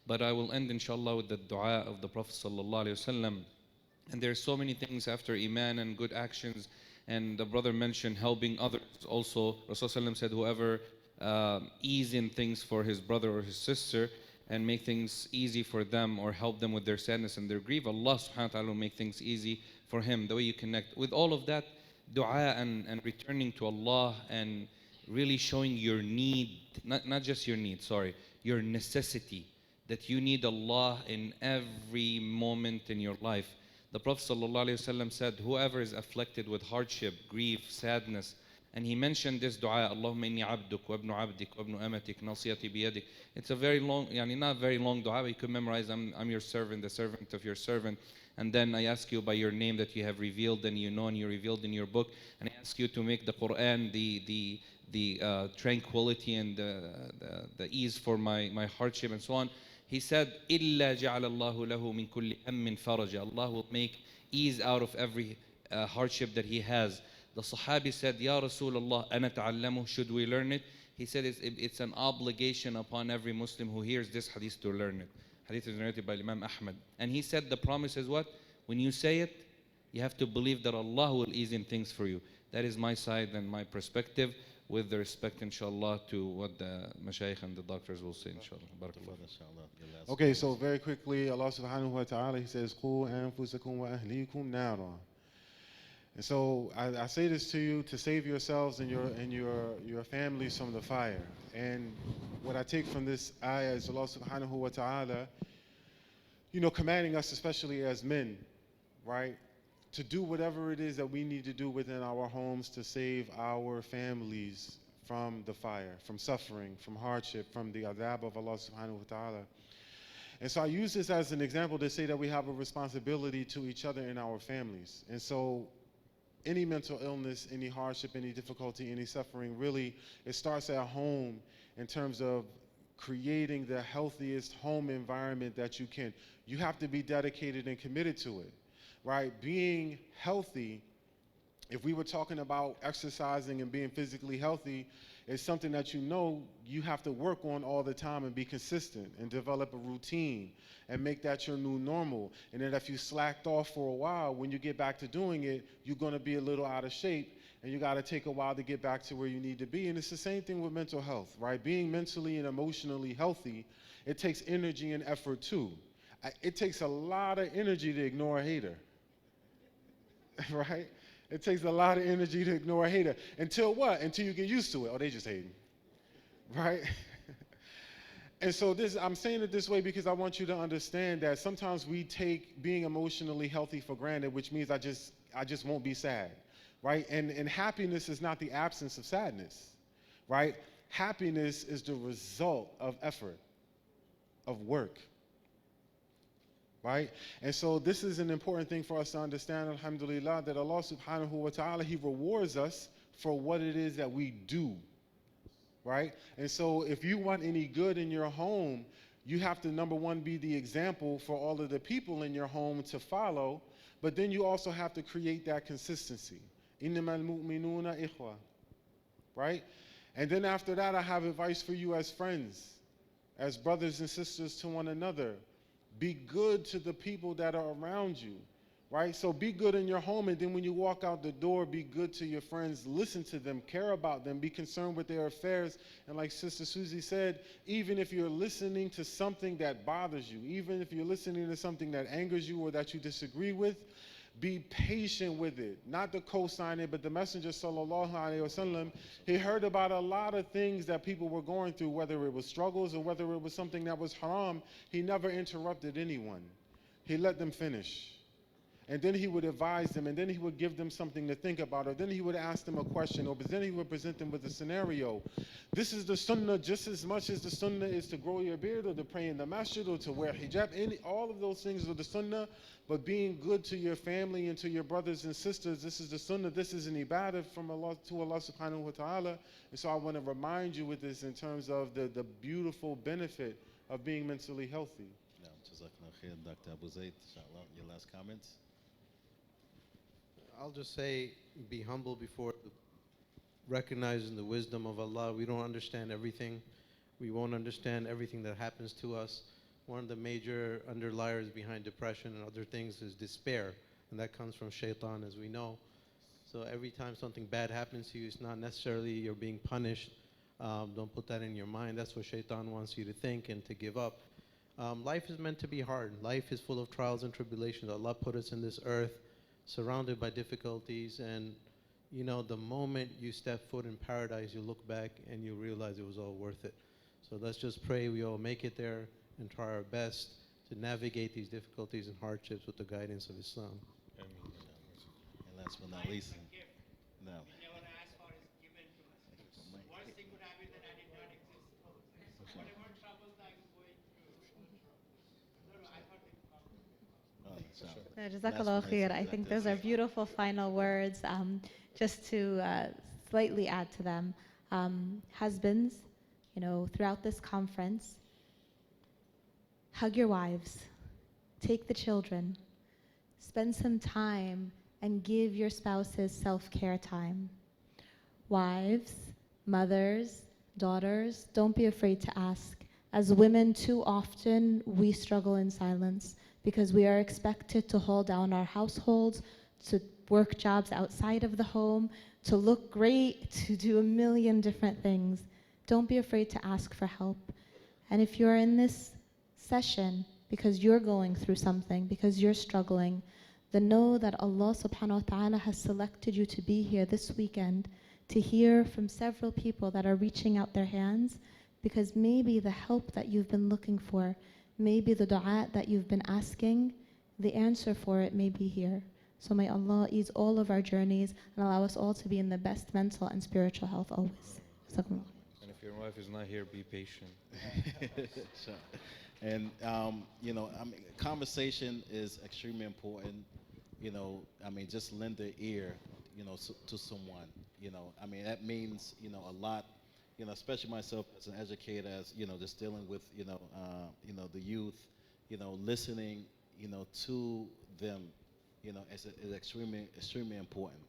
Speaker 3: But I will end inshallah with the dua of the Prophet sallallahu alaihi wasallam. And there are so many things after iman and good actions. And the brother mentioned helping others also. Rasulullah said, whoever ease in things for his brother or his sister and make things easy for them, or help them with their sadness and their grief, Allah subhanahu wa ta'ala will make things easy for him. The way you connect with all of that, dua and returning to Allah and really showing your need, not just your need, your necessity, that you need Allah in every moment in your life. The Prophet ﷺ said, whoever is afflicted with hardship, grief, sadness, and he mentioned this dua, Allahumma inni abduk wa ibnu abdik wa ibnu amatik nasiyati biyadik. It's a very long, not very long dua, but you could memorize, I'm your servant, the servant of your servant. And then I ask you by your name that you have revealed and and you revealed in your book. And I ask you to make the Quran the tranquility and the ease for my hardship and so on. He said, إِلَّا جَعَلَ اللَّهُ لَهُ مِن كُلِّ هَمٍّ فَرَجًا. Allah will make ease out of every hardship that he has. The Sahabi said, Ya Rasulullah, أَنَا تَعَلَّمُهُ. Should we learn it? He said it's an obligation upon every Muslim who hears this hadith to learn it. Hadith is narrated by Imam Ahmad. And he said the promise is what? When you say it, you have to believe that Allah will ease in things for you. That is my side and my perspective, with the respect, inshallah, to what the mashayikh and the doctors will say, inshallah. Barakallah.
Speaker 4: Okay, so very quickly, Allah subhanahu wa ta'ala, he says, قُوا أَنفُسَكُمْ وَأَهْلِيكُمْ نَارًا. And so I say this to you to save yourselves and your families from the fire. And what I take from this ayah is Allah subhanahu wa ta'ala, commanding us, especially as men, right, to do whatever it is that we need to do within our homes to save our families from the fire, from suffering, from hardship, from the adhab of Allah subhanahu wa ta'ala. And so I use this as an example to say that we have a responsibility to each other in our families. And so any mental illness, any hardship, any difficulty, any suffering, really, it starts at home in terms of creating the healthiest home environment that you can. You have to be dedicated and committed to it, right? Being healthy, if we were talking about exercising and being physically healthy, it's something that you have to work on all the time and be consistent and develop a routine and make that your new normal. And then if you slacked off for a while, when you get back to doing it, you're going to be a little out of shape, and you got to take a while to get back to where you need to be. And it's the same thing with mental health, right? Being mentally and emotionally healthy, it takes energy and effort too. It takes a lot of energy to ignore a hater, right? It takes a lot of energy to ignore a hater. Until what? Until you get used to it. Oh, they just hating, right? And so I'm saying it this way because I want you to understand that sometimes we take being emotionally healthy for granted, which means I just won't be sad, right? And happiness is not the absence of sadness, right? Happiness is the result of effort, of work, right? And so this is an important thing for us to understand, alhamdulillah, that Allah subhanahu wa ta'ala, He rewards us for what it is that we do, right? And so if you want any good in your home, you have to, number one, be the example for all of the people in your home to follow, but then you also have to create that consistency. إِنَّمَا الْمُؤْمِنُونَ إِخْوَةٌ, right? And then after that, I have advice for you as friends, as brothers and sisters to one another. Be good to the people that are around you, right? So be good in your home, and then when you walk out the door, be good to your friends. Listen to them, care about them, be concerned with their affairs. And like Sister Suzy said, even if you're listening to something that bothers you, even if you're listening to something that angers you or that you disagree with, be patient with it. Not to co-sign it, but the Messenger sallallahu alaihi wasallam, he heard about a lot of things that people were going through, whether it was struggles or whether it was something that was haram. He never interrupted anyone. He let them finish. And then he would advise them, and then he would give them something to think about, or then he would ask them a question, or then he would present them with a scenario. This is the sunnah just as much as the sunnah is to grow your beard, or to pray in the masjid, or to wear hijab. All of those things are the sunnah, but being good to your family and to your brothers and sisters, this is the sunnah. This is an ibadah from Allah to Allah subhanahu wa ta'ala. And so I want to remind you with this in terms of the beautiful benefit of being mentally healthy.
Speaker 2: Jazakallah khair, Dr. Abu Zayd, inshallah, your last comments.
Speaker 5: I'll just say, be humble before recognizing the wisdom of Allah. We don't understand everything. We won't understand everything that happens to us. One of the major underliers behind depression and other things is despair, and that comes from shaitan, as we know. So every time something bad happens to you, it's not necessarily you're being punished. Don't put that in your mind. That's what shaitan wants you to think and to give up. Life is meant to be hard. Life is full of trials and tribulations. Allah put us in this earth surrounded by difficulties, and you know, the moment you step foot in paradise, you look back and you realize it was all worth it. So let's just pray we all make it there and try our best to navigate these difficulties and hardships with the guidance of Islam.
Speaker 2: And last but not least, no.
Speaker 6: Jazakallah khair. I think those are beautiful final words. Just to slightly add to them, husbands, you know, throughout this conference, hug your wives, take the children, spend some time and give your spouses self-care time. Wives, mothers, daughters, don't be afraid to ask. As women, too often we struggle in silence because we are expected to hold down our households, to work jobs outside of the home, to look great, to do a million different things. Don't be afraid to ask for help. And if you're in this session because you're going through something, because you're struggling, then know that Allah subhanahu wa ta'ala has selected you to be here this weekend to hear from several people that are reaching out their hands, because maybe the help that you've been looking for, maybe the dua that you've been asking, the answer for it may be here. So may Allah ease all of our journeys and allow us all to be in the best mental and spiritual health always.
Speaker 3: And if your wife is not here, be patient.
Speaker 2: Sure. And, you know, I mean, conversation is extremely important. You know, I mean, just lend an ear, you know, to someone. You know, I mean, that means, you know, a lot. You know, especially myself as an educator, as you know, just dealing with, you know, the youth. You know, listening, you know, to them, you know, is extremely important,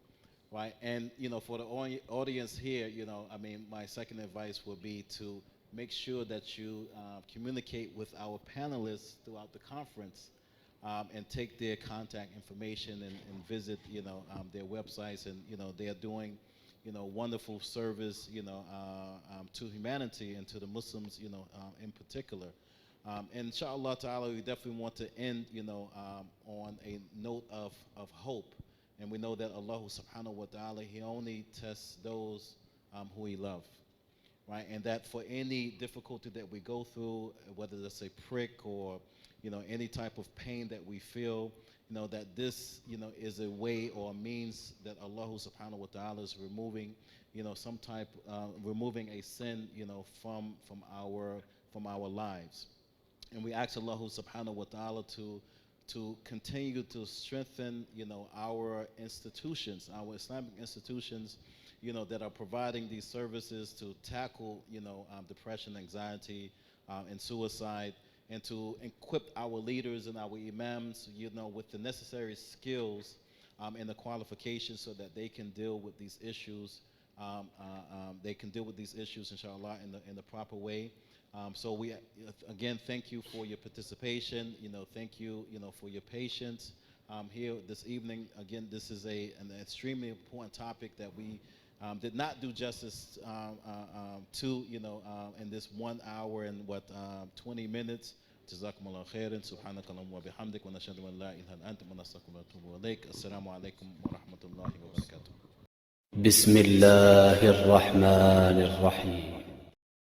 Speaker 2: right? And you know, for the audience here, you know, I mean, my second advice would be to make sure that you communicate with our panelists throughout the conference, and take their contact information and visit, you know, their websites, and you know, they are doing, you know, wonderful service, you know, to humanity and to the Muslims, you know, in particular. And inshallah ta'ala, we definitely want to end, you know, on a note of hope. And we know that Allah subhanahu wa ta'ala, He only tests those who He loves. right? And that for any difficulty that we go through, whether it's a prick or, any type of pain that we feel, that this, is a way or a means that Allah subhanahu wa ta'ala is removing, removing a sin, from our lives. And we ask Allah subhanahu wa ta'ala to continue to strengthen, our institutions, our Islamic institutions, that are providing these services to tackle, depression, anxiety, and suicide, and to equip our leaders and our imams, with the necessary skills and the qualifications so that they can deal with these issues. They can deal with these issues, inshallah, in the proper way. So we again thank you for your participation. Thank you, for your patience here this evening. Again, this is an extremely important topic that we did not do justice to, in this 1 hour and 20 minutes. جزاكم الله خيرا سبحانك اللهم وبحمدك ونشهد أن لا إله إلا أنت ونستغفرك ونتوب إليك. السلام عليكم ورحمة الله وبركاته.
Speaker 1: بسم الله الرحمن الرحيم.